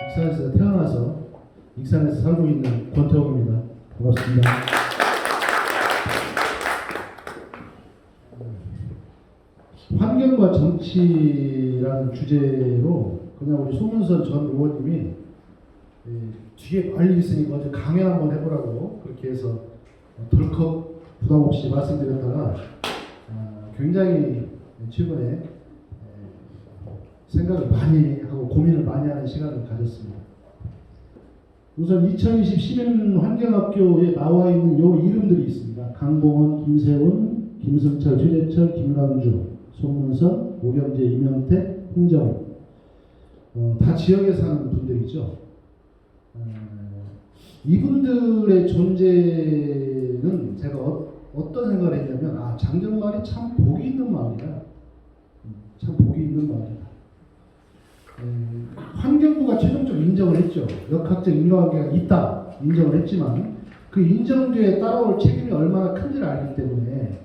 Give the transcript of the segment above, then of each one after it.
익산에서 태어나서 익산에서 살고 있는 권태웅입니다. 반갑습니다. 환경과 정치라는 주제로 그냥 우리 송윤선 전 의원님이 뒤에 빨리 있으니까 어제 강연 한번 해보라고 그렇게 해서 덜컥 부담 없이 말씀드렸다가 굉장히 최근에 생각을 많이 하고 고민을 많이 하는 시간을 가졌습니다. 우선 2020 시민 환경학교에 나와 있는 요 이름들이 있습니다. 강봉원, 김세훈, 김승철, 최재철, 김강주, 송문선, 오경재, 이명택, 홍정우. 다 지역에 사는 분들이죠. 이분들의 존재는 제가 어떤 생각을 했냐면 장정마을이 참 복이 있는 마을이다. 참 복이 있는 마을이다. 환경부가 최종적으로 인정을 했죠. 역학적 인과관계가 있다 인정을 했지만 그 인정 뒤에 따라올 책임이 얼마나 큰지를 알기 때문에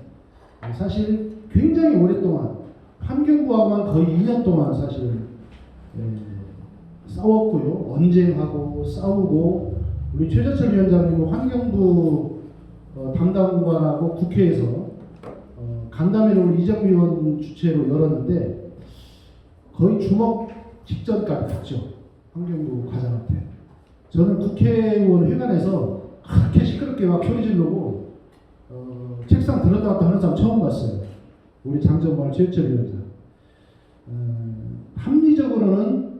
사실 굉장히 오랫동안 환경부하고만 거의 2년 동안 사실 싸웠고요. 언쟁하고 싸우고 우리 최재철 위원장님은 환경부 담당관하고 국회에서 간담회를 이정미 의원 주최로 열었는데 거의 주먹 직전까지 갔죠. 환경부 과장한테. 저는 국회의원 회관에서 그렇게 시끄럽게 막 소리 지르고 책상 들었다 놨다 하는 사람 처음 봤어요. 우리 장정마을 최재철 위원장. 합리적으로는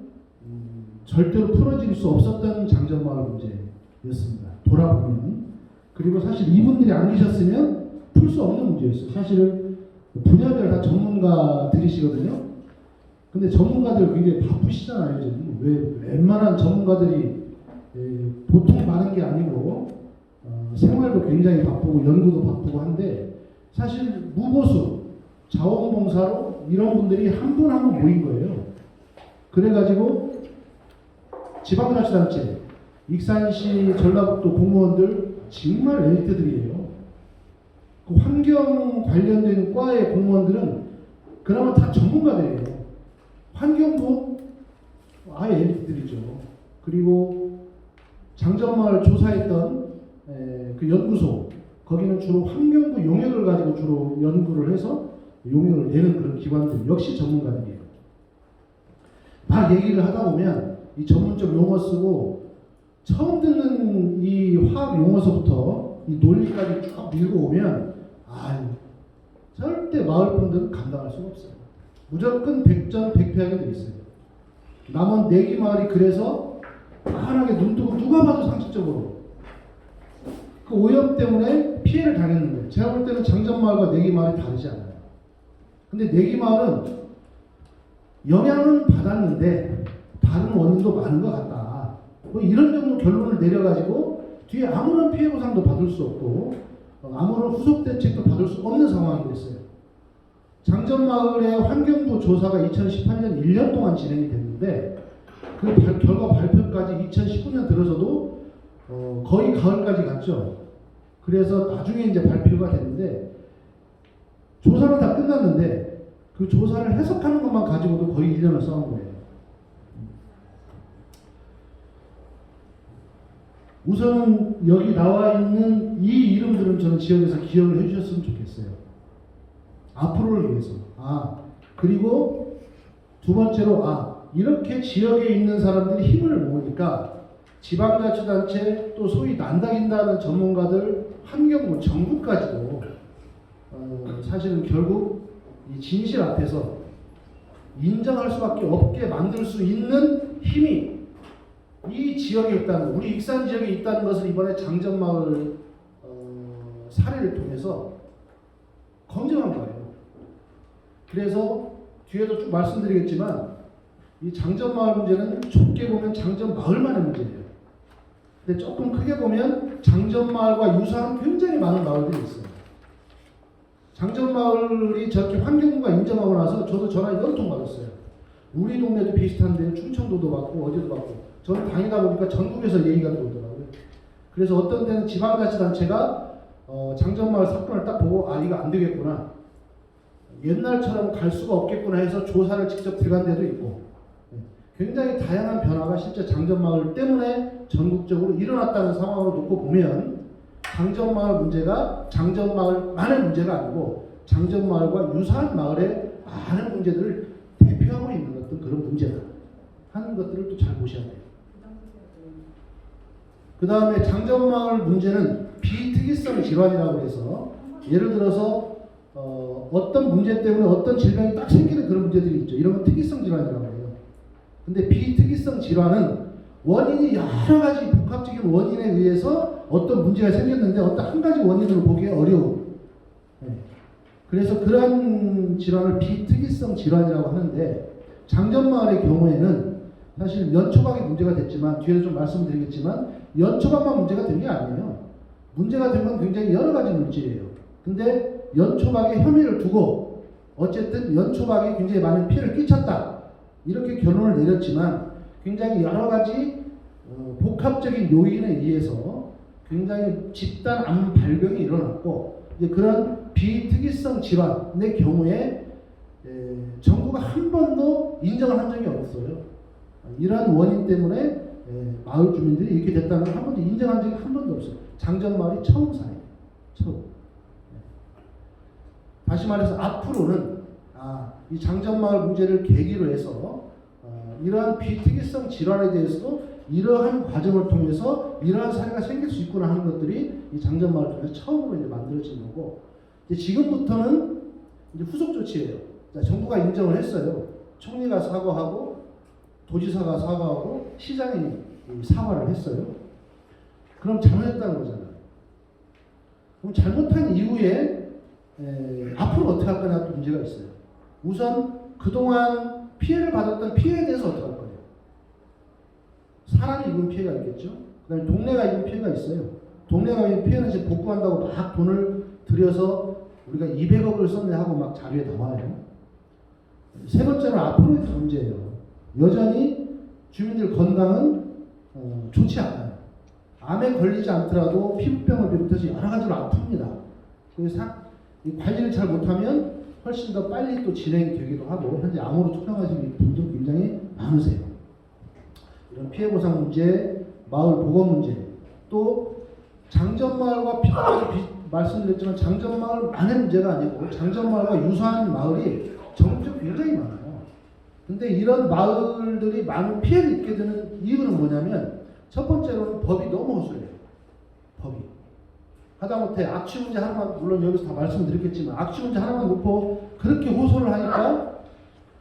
절대로 풀어질 수 없었던 장정마을 문제였습니다. 돌아보면. 그리고 사실 이분들이 안 계셨으면 풀 수 없는 문제였어요. 사실은 분야별 다 전문가들이시거든요. 근데 전문가들 굉장히 바쁘시잖아요. 지금. 왜 웬만한 전문가들이 보통 많은 게 아니고 생활도 굉장히 바쁘고 연구도 바쁘고 한데 사실 무보수 자원봉사로 이런 분들이 한 분 한 분 모인 거예요. 그래가지고 지방자치단체 익산시 전라북도 공무원들 정말 엘리트들이에요. 그 환경 관련된 과의 공무원들은 그나마 다 전문가들이에요. 환경부 아예 엘리트들이죠. 그리고 장정마을 조사했던 그 연구소 거기는 주로 환경부 용역을 가지고 주로 연구를 해서 용역을 내는 그런 기관들 역시 전문가들이에요. 막 얘기를 하다 보면 이 전문적 용어 쓰고 처음 듣는 이 화학 용어서부터 이 논리까지 쭉 밀고 오면 절대 마을 분들은 감당할 수가 없어요. 무조건 100전 100패하게 돼 있어요. 남원 내기 마을이 그래서 환하게 눈 뜨고 누가 봐도 상식적으로 그 오염 때문에 피해를 당했는 거예요. 제가 볼 때는 장정마을과 내기 마을이 다르지 않아요. 근데 내기 마을은 영향은 받았는데 다른 원인도 많은 것 같다. 뭐 이런 정도 결론을 내려가지고 뒤에 아무런 피해 보상도 받을 수 없고 아무런 후속 대책도 받을 수 없는 상황이 됐어요. 장정마을의 환경부 조사가 2018년 1년 동안 진행이 됐는데 그 결과 발표까지 2019년 들어서도 거의 가을까지 갔죠. 그래서 나중에 이제 발표가 됐는데 조사는 다 끝났는데 그 조사를 해석하는 것만 가지고도 거의 1년을 싸운 거예요. 우선 여기 나와 있는 이 이름들은 저는 지역에서 기억을 해주셨으면 좋겠어요. 앞으로를 위해서. 그리고 두 번째로 이렇게 지역에 있는 사람들이 힘을 모으니까 지방자치단체 또 소위 난다긴다는 전문가들 환경부 정부까지도 사실은 결국 이 진실 앞에서 인정할 수밖에 없게 만들 수 있는 힘이 이 지역에 있다는, 우리 익산 지역에 있다는 것을 이번에 장정마을 사례를 통해서 검증한 거예요. 그래서 뒤에도 쭉 말씀드리겠지만 이 장정마을 문제는 좁게 보면 장정마을만의 문제예요. 근데 조금 크게 보면 장정마을과 유사한 굉장히 많은 마을들이 있어요. 장정마을이 저렇게 환경부가 인정하고 나서 저도 전화 여러 통 받았어요. 우리 동네도 비슷한데 충청도도 받고 어디도 받고 저는 다니다 보니까 전국에서 얘기가 들어오더라고요. 그래서 어떤 데는 지방자치단체가 장정마을 사건을 딱 보고 이거 안 되겠구나. 옛날처럼 갈 수가 없겠구나 해서 조사를 직접 들어간 데도 있고 굉장히 다양한 변화가 실제 장전마을 때문에 전국적으로 일어났다는 상황으로 놓고 보면 장전마을 문제가 장전마을만의 문제가 아니고 장전마을과 유사한 마을의 많은 문제들을 대표하고 있는 어떤 그런 문제다 하는 것들을 또 잘 보셔야 돼요. 그 다음에 장전마을 문제는 비특이성 질환이라고 해서 예를 들어서 어떤 문제 때문에 어떤 질병이 딱 생기는 그런 문제들이 있죠. 이런 건 특이성 질환이라고 해요. 근데 비특이성 질환은 원인이 여러 가지 복합적인 원인에 의해서 어떤 문제가 생겼는데 어떤 한 가지 원인으로 보기 어려운. 그래서 그런 질환을 비특이성 질환이라고 하는데 장전마을의 경우에는 사실 연초박이 문제가 됐지만 뒤에서 좀 말씀드리겠지만 연초박만 문제가 된 게 아니에요. 문제가 된 건 굉장히 여러 가지 물질이에요. 근데 연초박에 혐의를 두고 어쨌든 연초박이 굉장히 많은 피해를 끼쳤다. 이렇게 결론을 내렸지만 굉장히 여러 가지 복합적인 요인에 의해서 굉장히 집단 암 발병이 일어났고 이제 그런 비특이성 질환의 경우에 정부가 한 번도 인정을 한 적이 없어요. 이러한 원인 때문에 마을 주민들이 이렇게 됐다는 걸 한 번도 인정한 적이 한 번도 없어요. 장전마을이 처음 사예요. 처음. 다시 말해서 앞으로는 이 장전마을 문제를 계기로 해서 이러한 비특이성 질환에 대해서도 이러한 과정을 통해서 이러한 사례가 생길 수 있구나 하는 것들이 이 장전마을 통해서 처음으로 이제 만들어진 거고 이제 지금부터는 이제 후속 조치예요. 정부가 인정을 했어요. 총리가 사과하고 도지사가 사과하고 시장이 사과를 했어요. 그럼 잘못했다는 거잖아요. 그럼 잘못한 이후에 앞으로 어떻게 할 거냐 또 문제가 있어요. 우선 그동안 피해를 받았던 피해에 대해서 어떻게 할 거예요? 사람이 입은 피해가 있겠죠. 그 다음에 동네가 입은 피해가 있어요. 동네가 입은 피해는 이제 복구한다고 막 돈을 들여서 우리가 200억을 썼네 하고 막 자료에 나와요. 세 번째는 앞으로의 문제예요. 여전히 주민들 건강은 좋지 않아요. 암에 걸리지 않더라도 피부병을 비롯해서 여러 가지로 아픕니다. 그래서 관리를 잘 못하면 훨씬 더 빨리 또 진행이 되기도 하고 현재 암으로 투병하시는 분들 굉장히 많으세요. 이런 피해보상 문제, 마을 보건 문제, 또 장전마을과 말씀드렸지만 장전마을만의 문제가 아니고 장전마을과 유사한 마을이 전국적으로 굉장히 많아요. 근데 이런 마을들이 많은 피해를 입게 되는 이유는 뭐냐면 첫 번째로는 법이 너무 허술해요. 법이. 하다못해 악취 문제 하나만, 물론 여기서 다 말씀드렸겠지만 악취 문제 하나만 놓고 그렇게 호소를 하니까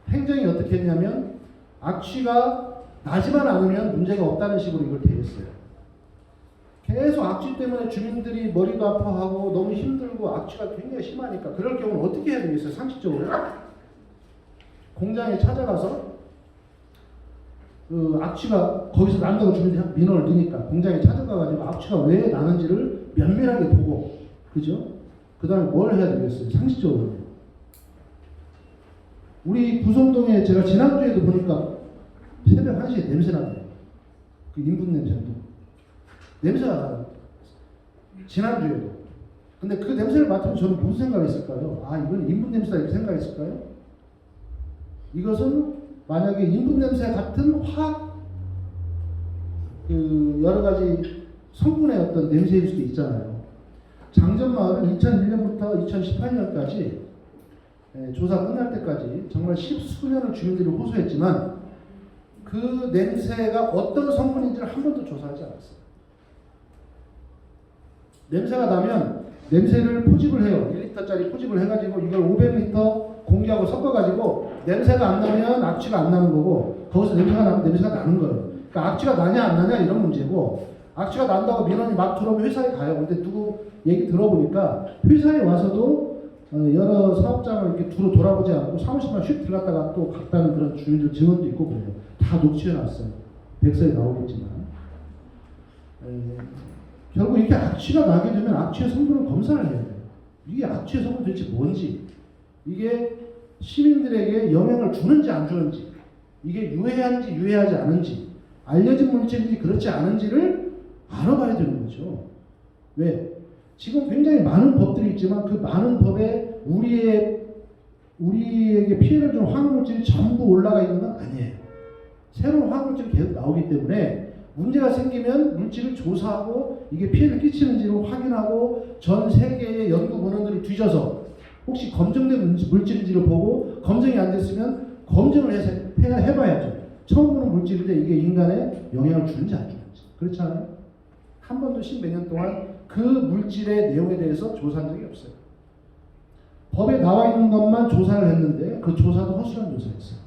행정이 어떻게 했냐면 악취가 나지만 않으면 문제가 없다는 식으로 이걸 대했어요. 계속 악취 때문에 주민들이 머리도 아파하고 너무 힘들고 악취가 굉장히 심하니까 그럴 경우는 어떻게 해야 되겠어요? 상식적으로 공장에 찾아가서 그 악취가 거기서 난다고 주민들이 민원을 넣으니까 공장에 찾아가가지고 악취가 왜 나는지를 면밀하게 보고, 그죠? 그 다음에 뭘 해야 되겠어요? 상식적으로. 우리 구성동에 제가 지난주에도 보니까 새벽 1시에 냄새 나네요. 그 인분 냄새도. 냄새가 나요. 지난주에도. 근데 그 냄새를 맡으면 저는 무슨 생각이 있을까요? 이건 인분 냄새다 이렇게 생각했을까요? 이것은 만약에 인분 냄새 같은 화학 여러 가지 성분의 어떤 냄새일 수도 있잖아요. 장전마을은 2001년부터 2018년까지 조사 끝날 때까지 정말 십수년을 주민들이 호소했지만 그 냄새가 어떤 성분인지를 한 번도 조사하지 않았어요. 냄새가 나면 냄새를 포집을 해요. 1리터짜리 포집을 해가지고 이걸 500리터 공기하고 섞어가지고 냄새가 안 나면 악취가 안 나는 거고 거기서 냄새가 나면 냄새가 나는 거예요. 그러니까 악취가 나냐 안 나냐 이런 문제고 악취가 난다고 민원이 막 들어오면 회사에 가요. 근데 누구 얘기 들어보니까 회사에 와서도 여러 사업장을 이렇게 두루 돌아보지 않고 사무실만 휙 들어갔다가 또 갔다는 그런 주민들 증언도 있고 그래요. 다 녹취해놨어요. 백서에 나오겠지만. 결국 이렇게 악취가 나게 되면 악취의 성분을 검사를 해야 돼요. 이게 악취의 성분 도대체 뭔지, 이게 시민들에게 영향을 주는지 안 주는지, 이게 유해한지 유해하지 않은지, 알려진 물질인지 그렇지 않은지를 알아봐야 되는 거죠. 왜? 지금 굉장히 많은 법들이 있지만 그 많은 법에 우리에게 피해를 주는 화학물질이 전부 올라가 있는 건 아니에요. 새로운 화학물질이 계속 나오기 때문에 문제가 생기면 물질을 조사하고 이게 피해를 끼치는지를 확인하고 전 세계의 연구 원원들을 뒤져서 혹시 검증된 물질인지를 보고 검증이 안 됐으면 검증을 해서 해봐야죠. 처음 보는 물질인데 이게 인간에 영향을 주는지 안 주는지. 그렇지 않아요? 한 번도 십몇 년 동안 그 물질의 내용에 대해서 조사한 적이 없어요. 법에 나와 있는 것만 조사를 했는데 그 조사도 허술한 조사였어요.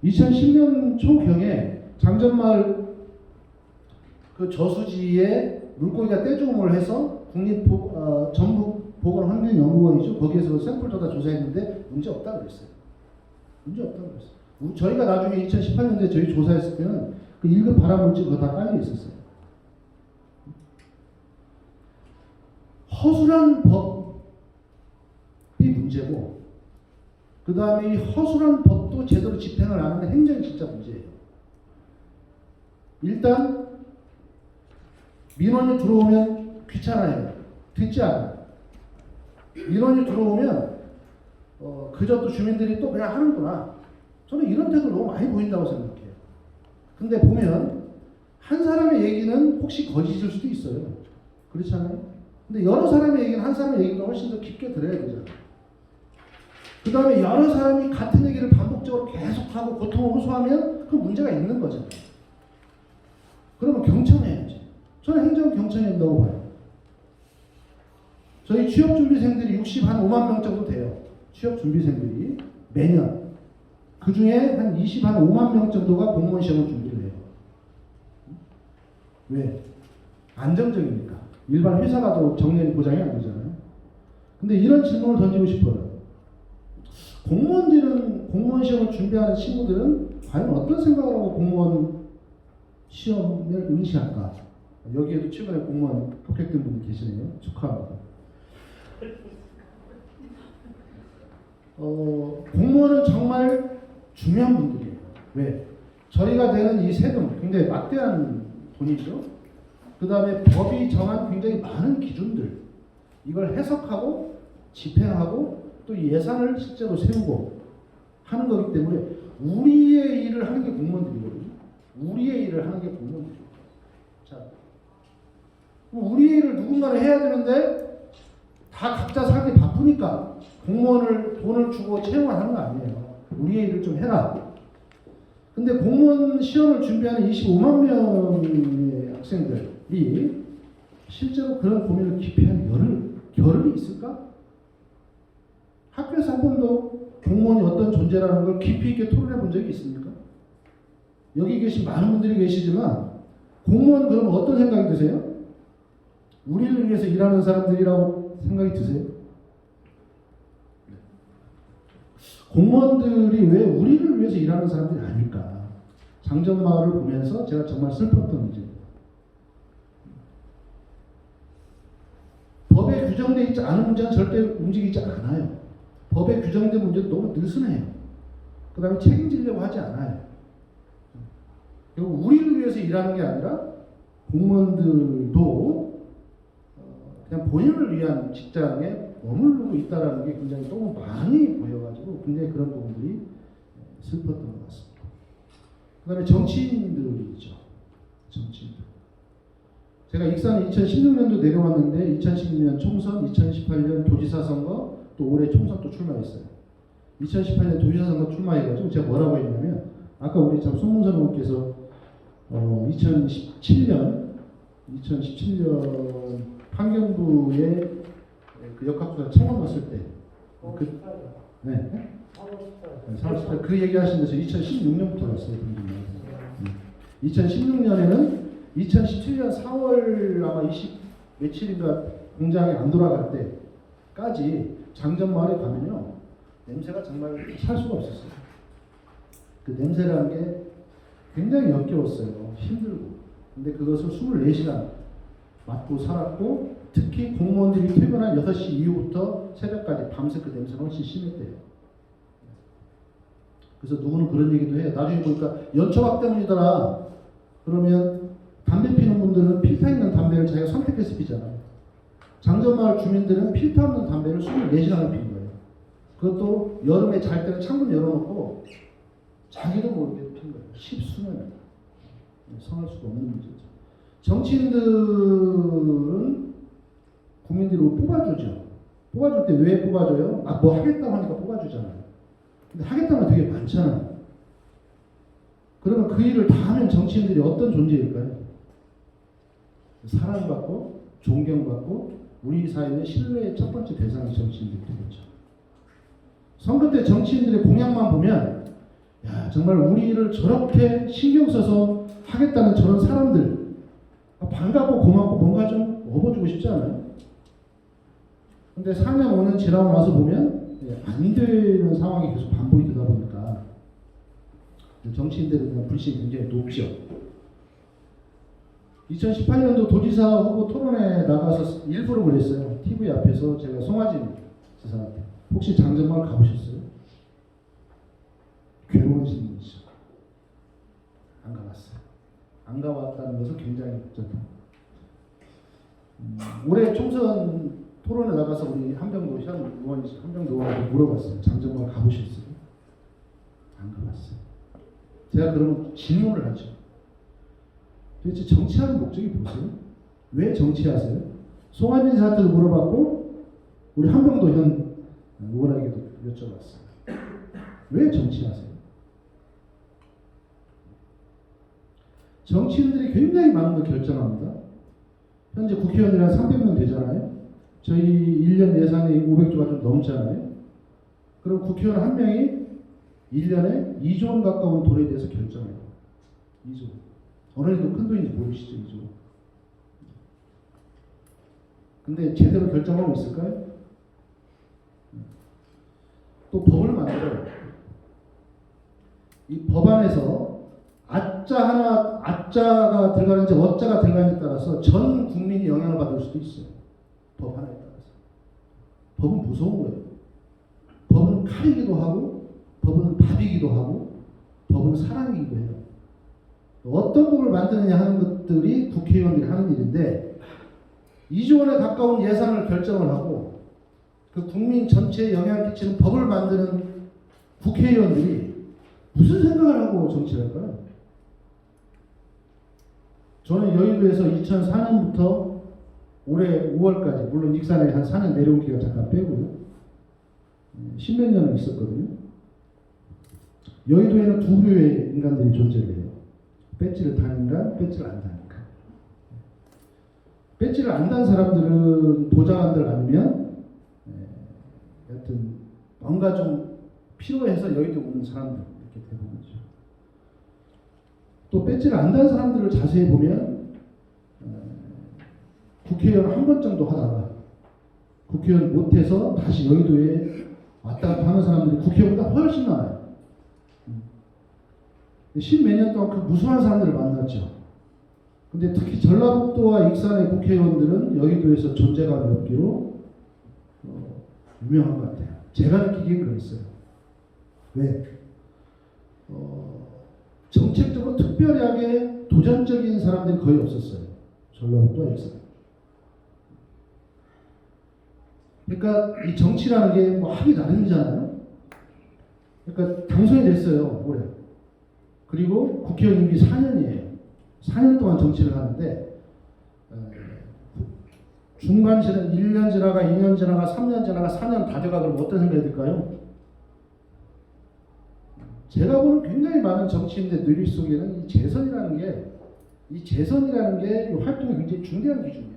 2010년 초경에 장전마을 그 저수지에 물고기가 떼죽음을 해서 전북보건환경연구원이죠. 거기에서 샘플 다 조사했는데 문제 없다 그랬어요. 문제 없다 그랬어요. 저희가 나중에 2018년도에 저희 조사했을 때는 그 1급 발암물질 그거 다 깔려 있었어요. 허술한 법이 문제고 그 다음에 이 허술한 법도 제대로 집행을 안 하는 행정이 진짜 문제예요. 일단 민원이 들어오면 귀찮아요. 듣지 않아요. 민원이 들어오면 그저 또 주민들이 또 그냥 하는구나. 저는 이런 태도 너무 많이 보인다고 생각해요. 근데 보면 한 사람의 얘기는 혹시 거짓일 수도 있어요. 그렇지 않아요? 근데 여러 사람의 얘기는 한 사람의 얘기가 훨씬 더 깊게 들어야 되잖아요. 그 다음에 여러 사람이 같은 얘기를 반복적으로 계속하고 고통을 호소하면 그 문제가 있는 거잖아요. 그러면 경청해야지. 저는 행정 경청해야 된다고 봐요. 저희 취업준비생들이 65만 명 정도 돼요. 취업준비생들이 매년. 그 중에 한 5만 명 정도가 공무원 시험을 준비를 해요. 왜? 안정적이니까. 일반 회사 가도 정년이 보장이 안 되잖아요. 근데 이런 질문을 던지고 싶어요. 공무원 시험을 준비하는 친구들은 과연 어떤 생각을 하고 공무원 시험을 응시할까? 여기에도 최근에 공무원 합격된 분이 계시네요. 축하합니다. 공무원은 정말 중요한 분들이에요. 왜? 저희가 내는 이 세금, 굉장히 막대한 돈이죠. 그 다음에 법이 정한 굉장히 많은 기준들, 이걸 해석하고 집행하고 또 예산을 실제로 세우고 하는 거기 때문에 우리의 일을 하는 게 공무원들이거든요. 우리의 일을 하는 게 공무원들이에요. 자, 우리의 일을 누군가는 해야 되는데 다 각자 살기 바쁘니까 공무원을 돈을 주고 채용을 하는 거 아니에요. 우리의 일을 좀 해라. 근데 공무원 시험을 준비하는 25만 명의 학생들이 실제로 그런 고민을 깊이 한 겨를이 있을까? 학교에서 한 번도 공무원이 어떤 존재라는 걸 깊이 있게 토론해 본 적이 있습니까? 여기 계신 많은 분들이 계시지만 공무원 그러면 어떤 생각이 드세요? 우리를 위해서 일하는 사람들이라고 생각이 드세요? 공무원들이 왜 우리를 위해서 일하는 사람들이 아닐까? 장전마을을 보면서 제가 정말 슬펐던 문제. 법에 규정되어 있지 않은 문제는 절대 움직이지 않아요. 법에 규정된 문제는 너무 느슨해요. 그 다음에 책임지려고 하지 않아요. 결국 우리를 위해서 일하는 게 아니라 공무원들도 그냥 본인을 위한 직장에 머무르고 있다는 게 굉장히 너무 많이 보여가지고 굉장히 그런 부분들이 슬펐던 것 같습니다. 그 다음에 정치인들이죠. 정치인들. 제가 익산에 2016년도 내려왔는데 2016년 총선, 2018년 도지사 선거, 또 올해 총선 또 출마했어요. 2018년 도지사 선거 출마해가지고 제가 뭐라고 했냐면 아까 우리 참 송문선 의원께서 2017년 환경부의 그 역학조사 청원 왔을 때 네? 4월 18일 그 얘기하신 데서 2016년부터 왔어요. 2016년에는 2017년 4월 아마 20 며칠인가 공장이 안 돌아갈 때까지 장전마을에 가면요 냄새가 정말 살 수가 없었어요. 그 냄새라는 게 굉장히 역겨웠어요. 힘들고. 근데 그것을 24시간 맡고 살았고 특히 공무원들이 퇴근한 6시 이후부터 새벽까지 밤새 그 냄새가 훨씬 심했대요. 그래서 누구는 그런 얘기도 해요. 나중에 보니까 연초박 때문이더라. 그러면 담배 피는 분들은 필터 있는 담배를 자기가 선택해서 피잖아요. 장전마을 주민들은 필터 없는 담배를 24시간을 피는 거예요. 그것도 여름에 잘 때는 창문 열어놓고 자기도 모르게 핀 거예요. 십수년 성할 수가 없는 문제죠. 정치인들은 국민들이 뽑아주죠. 뽑아줄 때 왜 뽑아줘요? 아, 뭐 하겠다고 하니까 뽑아주잖아요. 근데 하겠다는 되게 많잖아요. 그러면 그 일을 다 하면 정치인들이 어떤 존재일까요? 사랑받고 존경받고 우리 사회의 신뢰의 첫 번째 대상이 정치인들이 되겠죠. 선거 때 정치인들의 공약만 보면 야, 정말 우리를 저렇게 신경 써서 하겠다는 저런 사람들 반갑고 고맙고 뭔가 좀 업어주고 싶지 않아요? 근데 4년 5년 지나고 나서 보면 안 되는 상황이 계속 반복이 되다 보니까 정치인들에 대한 불신이 굉장히 높죠. 2018년도 도지사 후보 토론회 나가서 일부러 그랬어요. TV 앞에서 제가 송하진 지사한테 혹시 장정마을 가보셨어요? 괴로운 질문이죠. 안 가봤어요. 안 가봤다는 것은 굉장히 복잡해요. 올해 총선 토론에 나가서 우리 한병도 현 의원이 한병도 의원한테 물어봤어요. 장정마을 가보셨어요? 안 가봤어요. 제가 그러면 질문을 하죠. 도대체 정치하는 목적이 뭐세요? 왜 정치하세요? 송하진 씨한테도 물어봤고 우리 한병도 현 의원에게도 여쭤봤어요. 왜 정치하세요? 정치인들이 굉장히 많은 걸 결정합니다. 현재 국회의원들이 한 300명 되잖아요. 저희 1년 예산이 500조가 좀 넘잖아요. 그럼 국회의원 한 명이 1년에 2조 원 가까운 돈에 대해서 결정해요. 2조. 어느 정도 큰 돈인지 모르시죠, 2조. 근데 제대로 결정하고 있을까요? 또 법을 만들어요. 이 법안에서 아자가 들어가는지 어자가 들어가는지에 따라서 전 국민이 영향을 받을 수도 있어요. 법 하나에 따라서. 법은 무서운 거예요. 법은 칼이기도 하고 법은 밥이기도 하고 법은 사랑이기도 해요. 어떤 법을 만드느냐 하는 것들이 국회의원들이 하는 일인데 2조 원에 가까운 예산을 결정을 하고 그 국민 전체에 영향을 끼치는 법을 만드는 국회의원들이 무슨 생각을 하고 정치를 할까요? 저는 여의도에서 2004년부터 올해 5월까지 물론 익산에 한 4년 내려온 기간 잠깐 빼고요. 10몇 년을 있었거든요. 여의도에는 두 부류의 인간들이 존재해요. 배지를 단 인간, 배지를 안 단 인간. 배지를 안 단 사람들은 보좌관들 아니면 여튼 뭔가 좀 필요해서 여의도 오는 사람들 이렇게 대부분이죠. 또 배지를 안 단 사람들을 자세히 보면 국회의원 한 번 정도 하다가 국회의원 못해서 다시 여의도에 왔다 갔다 하는 사람들이 국회의원보다 훨씬 많아요. 10몇 년 동안 그 무수한 사람들을 만났죠. 근데 특히 전라북도와 익산의 국회의원들은 여의도에서 존재감이 없기로 유명한 것 같아요. 제가 느끼기엔 그랬어요. 왜? 정책적으로 특별하게 도전적인 사람들이 거의 없었어요. 전라북도와 익산. 그러니까 이 정치라는 게 뭐 하기 나름이잖아요. 그러니까 당선이 됐어요, 올해. 그리고 국회의원 임기 4년이에요. 4년 동안 정치를 하는데 중간 지나 1년 지나가 2년 지나가 3년 지나가 4년 다 돼가 그러면 어떤 생각이 들까요? 제가 보는 굉장히 많은 정치인들 뇌리 속에는 이 재선이라는 게 이 활동이 굉장히 중대한 기준이에요.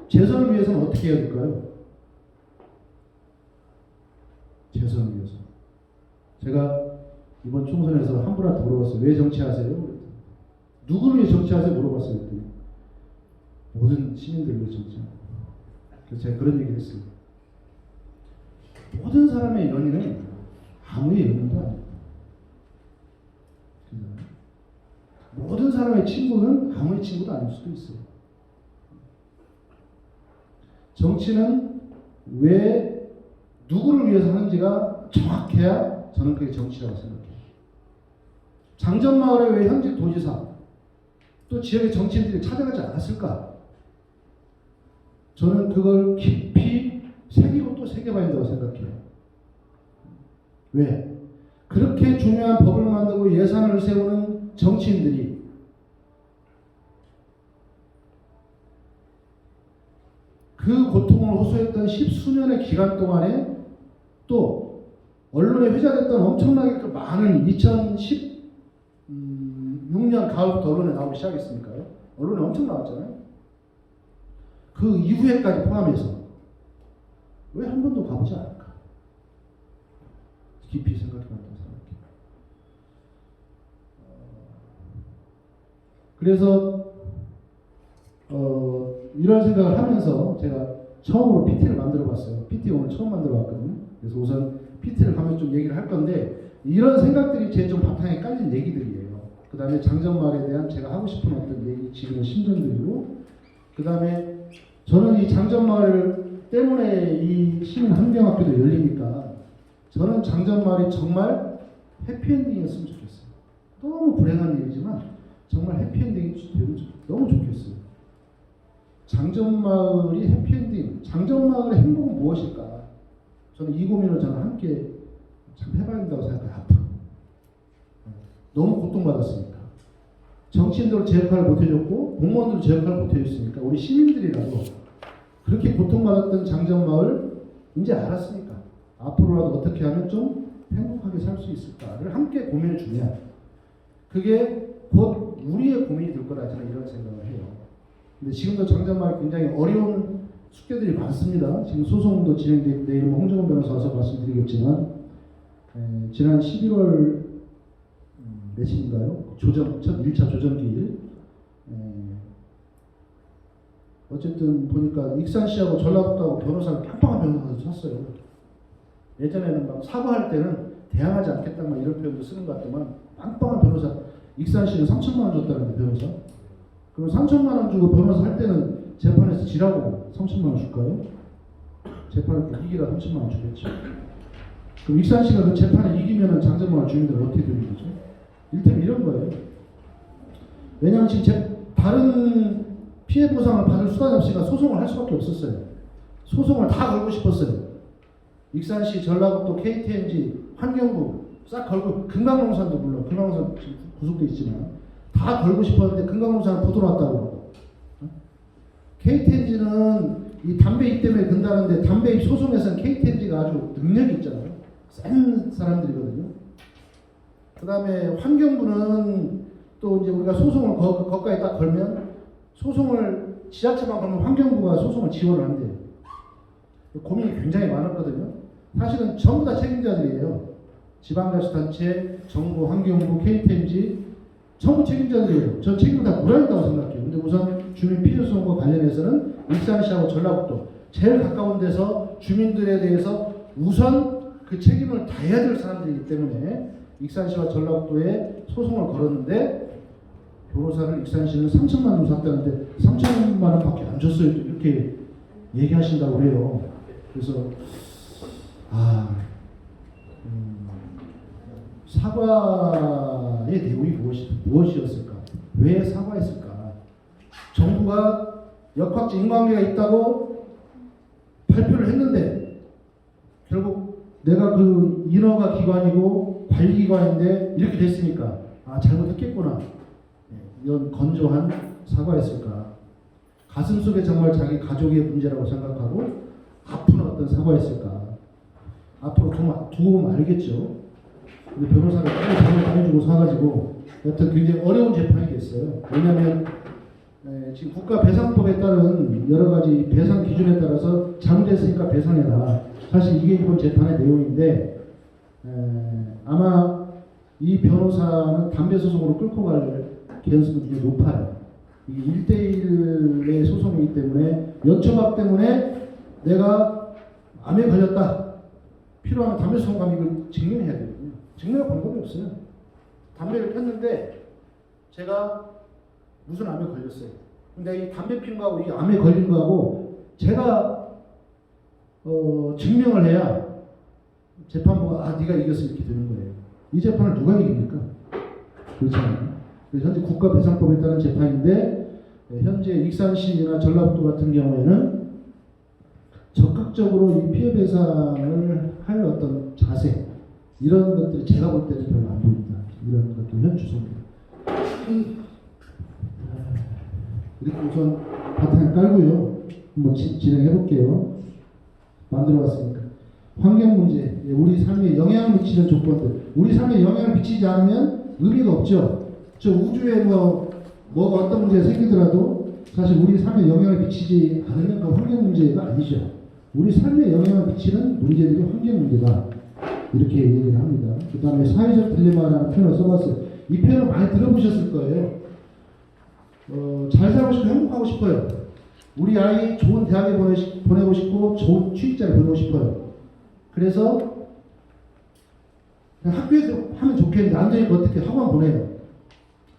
재선을 위해서는 어떻게 해야 될까요? 재선을 위해서. 제가 이번 총선에서 한 분한테 물어봤어요. 왜 정치하세요? 누구를 위해 정치하세요? 물어봤어요. 그랬더니 모든 시민들을 위해 정치합니다. 그래서 제가 그런 얘기를 했어요. 모든 사람의 연인은 아무의 연인도 아닙니다. 모든 사람의 친구는 아무의 친구도 아닐 수도 있어요. 정치는 왜 누구를 위해서 하는지가 정확해야 저는 그게 정치라고 생각해요. 장전마을에 왜 현직 도지사 또 지역의 정치인들이 찾아가지 않았을까? 저는 그걸 깊이 새기고 또 새겨봐야 된다고 생각해요. 왜? 그렇게 중요한 법을 만들고 예산을 세우는 정치인들이 그 고통을 호소했던 십수년의 기간 동안에 또 언론에 회자됐던 엄청나게 그 많은 2016년 가을부터 언론에 나오기 시작했으니까요. 언론에 엄청 나왔잖아요. 그 이후에까지 포함해서 왜 한 번도 가보지 않을까? 깊이 생각해봤던 사람입니다. 그래서 이런 생각을 하면서 제가 처음으로 PT를 만들어봤어요. PT 오늘 처음 만들어봤거든요. 그래서 우선 PT를 하면 좀 얘기를 할 건데 이런 생각들이 제 좀 바탕에 깔린 얘기들이에요. 그 다음에 장전마을에 대한 제가 하고 싶은 어떤 얘기, 지금의 심정들이고 그 다음에 저는 이 장전마을 때문에 이 시민환경학교도 열리니까 저는 장전마을이 정말 해피엔딩이었으면 좋겠어요. 너무 불행한 일이지만 정말 해피엔딩이 되면 너무 좋겠어요. 장전마을이 해피엔딩, 장전마을의 행복은 무엇일까? 저는 이 고민을 저는 함께 참 해봐야 된다고 생각해요. 앞으로 너무 고통받았으니까 정치인들은 제 역할을 못해줬고 공무원들은 제 역할을 못해줬으니까 우리 시민들이라도 그렇게 고통받았던 장전마을 이제 알았으니까 앞으로라도 어떻게 하면 좀 행복하게 살 수 있을까를 함께 고민을 주면 그게 곧 우리의 고민이 될 거다 저는 이런 생각을 해요. 근데 지금도 장전마을 굉장히 어려운 숙제들이 많습니다. 지금 소송도 진행되고 내일 홍정원 변호사 와서 말씀드리겠지만 지난 11월 몇일인가요? 첫 1차 조정기일 어쨌든 보니까 익산시하고 전라북도하고 변호사를 빵빵한 변호사를 쳤어요. 예전에는 막 사과할 때는 대항하지 않겠다 막 이런 표현도 쓰는 것 같지만 빵빵한 변호사 익산시는 3천만 원 줬다는데 변호사 그럼 3천만 원 주고 변호사 할 때는 재판에서 지라고 3천만 원 줄까요? 재판을 이기라 3천만 원 주겠지. 그럼 익산시가 그 재판에 이기면은 장전마을 주민들은 어떻게 되는 거죠? 일테면 이런 거예요. 왜냐하면 지금 다른 피해 보상을 받을 수단이 없으니까 소송을 할 수밖에 없었어요. 소송을 다 걸고 싶었어요. 익산시, 전라북도, KTNG, 환경부 싹 걸고 금강농산도 물론 금강농산 지금 구속돼 있지만 다 걸고 싶었는데 금강농산은 부도났다고 그러고 KTNG는 이 담배입 때문에 근다는데 담배입 소송에서는 KTNG가 아주 능력이 있잖아요. 센 사람들이거든요. 그 다음에 환경부는 또 이제 우리가 소송을 거기까지 딱 걸면 소송을 지자체만 걸면 환경부가 소송을 지원을 한대요. 고민이 굉장히 많았거든요. 사실은 전부 다 책임자들이에요. 지방자치단체, 정부, 환경부, KTNG 전부 책임자들이에요. 전 책임을 다 물어야 한다고 생각해요. 근데 우선 주민 피해소송과 관련해서는 익산시하고 전라북도 제일 가까운 데서 주민들에 대해서 우선 그 책임을 다해야 될 사람들이기 때문에 익산시와 전라북도에 소송을 걸었는데 변호사를 익산시는 3천만 원 샀다는데 3천만 원밖에 안 줬어요. 이렇게 얘기하신다고 해요. 그래서 사과의 내용이 무엇이었을까? 왜 사과했을까? 정부가 역학적 인과관계가 있다고 발표를 했는데 결국 내가 그 인허가 기관이고 관리기관인데 이렇게 됐으니까 잘못했겠구나. 이런 건조한 사과였을까? 가슴 속에 정말 자기 가족의 문제라고 생각하고 아픈 어떤 사과였을까? 앞으로 두고 보면 알겠죠. 근데 변호사가 돈을 많이 주고 사가지고 여튼 굉장히 어려운 재판이 됐어요. 왜냐하면 지금 국가배상법에 따른 여러 가지 배상 기준에 따라서 잘못했으니까 배상해라. 사실 이게 이번 재판의 내용인데 아마 이 변호사는 담배 소송으로 끌고 갈 개연성이 굉장히 높아요. 이게 1대1의 소송이기 때문에 연초밥 때문에 내가 암에 걸렸다. 필요하면 담배 소송 가면 이걸 증명해야 되거든요. 증명할 방법이 없어요. 담배를 폈는데 제가 무슨 암에 걸렸어요. 근데 이 담배 핀 거하고 이 암에 걸린 거하고 제가 증명을 해야 재판부가 네가 이겼어 이렇게 되는 거예요. 이 재판을 누가 이깁니까? 그렇잖아요. 그래서 현재 국가배상법에 따른 재판인데 현재 익산시나 전라북도 같은 경우에는 적극적으로 이 피해 배상을 할 어떤 자세 이런 것들이 제가 볼 때는 별로 안 보입니다. 이런 것들 현주소입니다. 이렇게 우선 바탕을 깔고요. 한번 진행해 볼게요. 만들어봤으니까. 환경 문제, 우리 삶에 영향을 미치는 조건들. 우리 삶에 영향을 미치지 않으면 의미가 없죠. 저 우주에 뭐 어떤 문제가 생기더라도 사실 우리 삶에 영향을 미치지 않으면 그 환경 문제가 아니죠. 우리 삶에 영향을 미치는 문제들이 환경 문제다. 이렇게 얘기를 합니다. 그 다음에 사회적 딜레마라는 표현을 써봤어요. 이 표현을 많이 들어보셨을 거예요. 잘 살고 싶고 행복하고 싶어요. 우리 아이 좋은 대학에 보내고 싶고 좋은 취직자를 보내고 싶어요. 그래서 학교에서 하면 좋겠는데 안 되니까 어떻게 학원 보내요.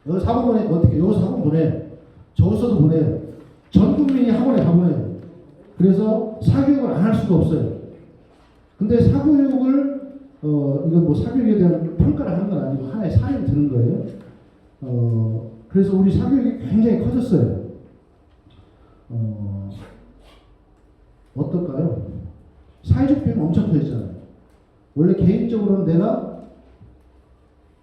여기 학원 보내니까 어떻게 여기서 학원 보내요. 저기서도 보내요. 전 국민이 학원에 가보내요. 그래서 사교육을 안 할 수가 없어요. 근데 사교육을 이건 뭐 사교육에 대한 평가를 하는 건 아니고 하나의 사례를 드는 거예요. 그래서 우리 사교육이 굉장히 커졌어요. 어떨까요? 사회적 비용이 엄청 커졌잖아요. 원래 개인적으로는 내가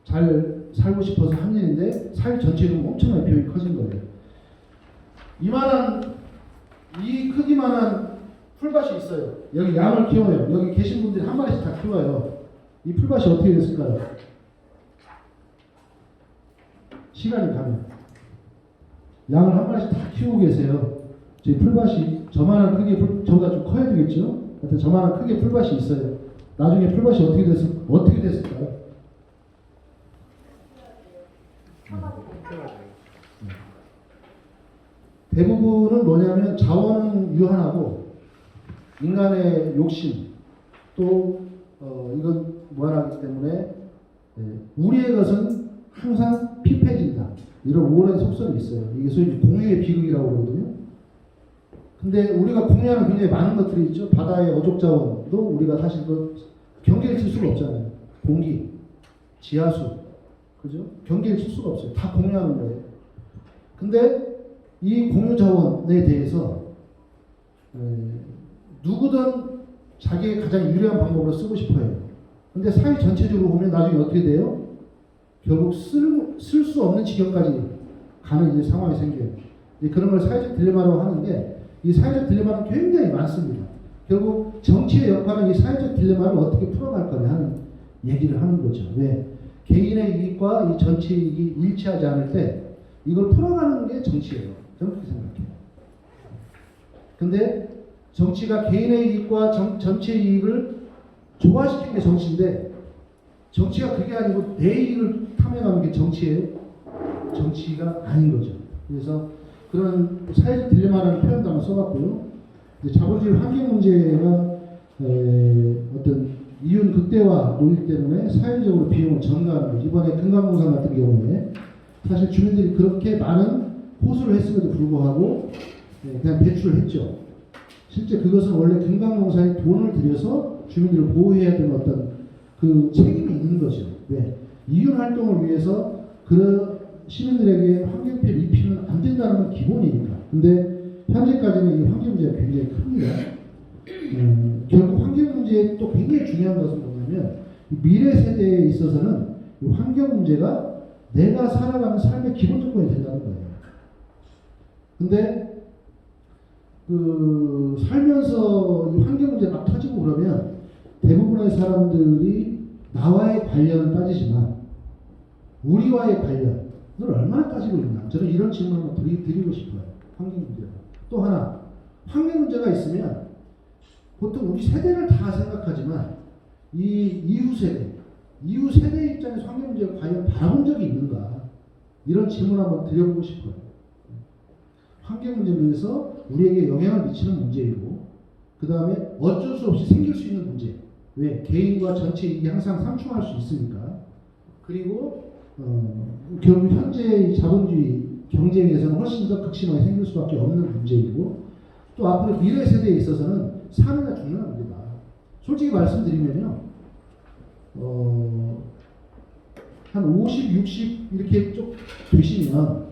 잘 살고 싶어서 한 일인데 사회 전체로 엄청나게 비용이 커진 거예요. 이 크기만한 풀밭이 있어요. 여기 양을 키워요. 여기 계신 분들이 한 마리씩 다 키워요. 이 풀밭이 어떻게 됐을까요? 시간이 가면 양을 한 마리씩 다 키우고 계세요. 제 풀밭이 저만한 크기의 저보다 좀 커야 되겠죠? 하여튼 저만한 크기의 풀밭이 있어요. 나중에 풀밭이 어떻게 됐을까요? 대부분은 뭐냐면 자원은 유한하고 인간의 욕심 또 이건 무한하기 때문에 우리의 것은 항상 피폐해진다. 이런 오랜 속설이 있어요. 이게 소위 공유의 비극이라고 그러거든요. 근데 우리가 공유하는 굉장히 많은 것들이 있죠. 바다의 어족 자원도 우리가 사실 경계를 칠 수가 없잖아요. 공기, 지하수, 그죠? 경계를 칠 수가 없어요. 다 공유하는 거예요. 근데 이 공유 자원에 대해서 누구든 자기의 가장 유리한 방법으로 쓰고 싶어요. 근데 사회 전체적으로 보면 나중에 어떻게 돼요? 결국 쓸 수 없는 지경까지 가는 이제 상황이 생겨요. 그런 걸 사회적 딜레마라고 하는데 이 사회적 딜레마는 굉장히 많습니다. 결국 정치의 역할은 이 사회적 딜레마를 어떻게 풀어갈 거냐 하는 얘기를 하는 거죠. 왜? 개인의 이익과 이 전체 이익이 일치하지 않을 때 이걸 풀어가는 게 정치예요. 저는 그렇게 생각해요. 근데 정치가 개인의 이익과 전체 이익을 조화시키는 게 정치인데 정치가 그게 아니고 내 이익을 탐해가는 게 정치예요. 정치가 아닌 거죠. 그래서 그런 사회적 딜레마라는 표현도 한번 써봤고요. 자본주의 환경 문제가 어떤 이윤 극대화 논리 때문에 사회적으로 비용을 전가하는 거죠. 이번에 금강농산 같은 경우에 사실 주민들이 그렇게 많은 호소를 했음에도 불구하고 그냥 배출을 했죠. 실제 그것은 원래 금강농사에 돈을 들여서 주민들을 보호해야 되는 어떤 그 책임이 있는 거죠. 왜? 이윤 활동을 위해서 그런 시민들에게 환경 피해를 입히면 안 된다는 건 기본이니까. 근데 현재까지는 이 환경 문제가 굉장히 큽니다. 결국 환경 문제에 또 굉장히 중요한 것은 뭐냐면 미래 세대에 있어서는 이 환경 문제가 내가 살아가는 삶의 기본 조건이 된다는 거예요. 근데 살면서 이 환경 문제 막 터지고 그러면 대부분의 사람들이 나와의 관련은 따지지만 우리와의 관련을 얼마나 따지고 있나? 저는 이런 질문을 드리고 싶어요. 환경 문제가. 또 하나, 환경 문제가 있으면 보통 우리 세대를 다 생각하지만 이 이후 세대 입장에서 환경 문제를 과연 바라본 적이 있는가? 이런 질문 한번 드려보고 싶어요. 환경 문제에 대해서 우리에게 영향을 미치는 문제이고 그 다음에 어쩔 수 없이 생길 수 있는 문제. 왜? 개인과 전체 이익이 항상 상충할 수 있으니까. 그리고 결국 현재의 자본주의 경쟁에서는 훨씬 더 극심하게 생길 수밖에 없는 문제이고 또 앞으로 미래 세대에 있어서는 사느냐 죽느냐 문제다. 솔직히 말씀드리면요. 한 50, 60 이렇게 쭉 되시면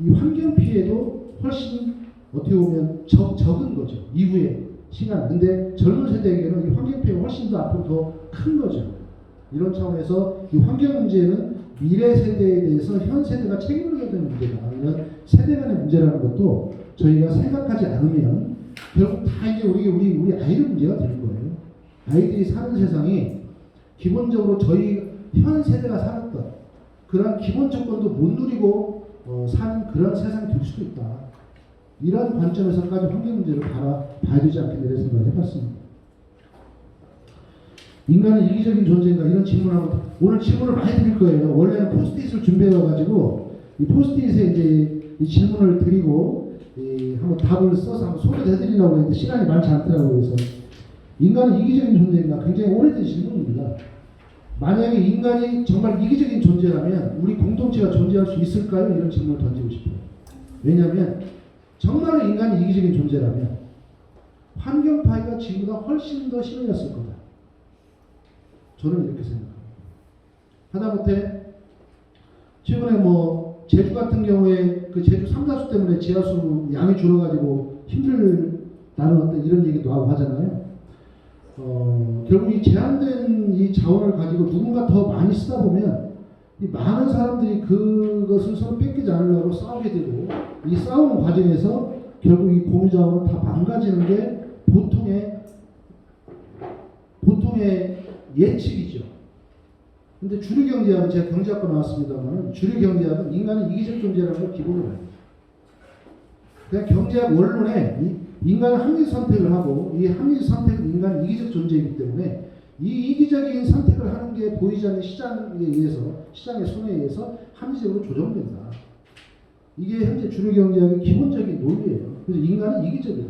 이 환경 피해도 훨씬 어떻게 보면 적은 거죠. 이후에 시간. 근데 젊은 세대에게는 이 환경 피해가 훨씬 더 앞으로 더 큰 거죠. 이런 차원에서 이 환경 문제는 미래 세대에 대해서 현 세대가 책임을 져야 되는 문제다. 이런 세대 간의 문제라는 것도 저희가 생각하지 않으면 결국 다 이제 우리 아이들 문제가 될 거예요. 아이들이 사는 세상이 기본적으로 저희 현 세대가 살았던 그런 기본 조건도 못 누리고 사는 그런 세상이 될 수도 있다. 이런 관점에서까지 환경 문제를 봐야 되지 않겠나 이런 생각을 해봤습니다. 인간은 이기적인 존재인가 이런 질문하고 오늘 질문을 많이 드릴 거예요. 원래는 포스트잇을 준비해와가지고 이 포스트잇에 이제 이 질문을 드리고 한번 답을 써서 한번 소개를 해드리려고 했는데 시간이 많지 않더라고요. 그래서 인간은 이기적인 존재인가 굉장히 오래된 질문입니다. 만약에 인간이 정말 이기적인 존재라면 우리 공동체가 존재할 수 있을까요? 이런 질문을 던지고 싶어요. 왜냐하면 정말로 인간이 이기적인 존재라면 환경 파괴가 지금보다 훨씬 더 심해졌을 거다. 저는 이렇게 생각합니다. 하다못해 최근에 뭐 제주 같은 경우에 그 제주 삼다수 때문에 지하수 양이 줄어가지고 힘들다는 어떤 이런 얘기도 하고 하잖아요. 결국 이 제한된 이 자원을 가지고 누군가 더 많이 쓰다 보면 이 많은 사람들이 그것을 서로 뺏기지 않으려고 싸우게 되고 이 싸우는 과정에서 결국 이 공유 자원은 다 망가지는 게 보통의 예측이죠. 근데 주류 경제학은 제가 경제학과 나왔습니다만 주류 경제학은 인간은 이기적 존재라는 걸 기본으로 해요. 그냥 경제학 원론에 인간은 합리적 선택을 하고 이 합리적 선택은 인간은 이기적 존재이기 때문에 이 이기적인 선택을 하는 게 보이지 않는 시장에 의해서 시장의 손에 의해서 합리적으로 조정된다. 이게 현재 주류 경제학의 기본적인 논리예요. 그래서 인간은 이기적이다.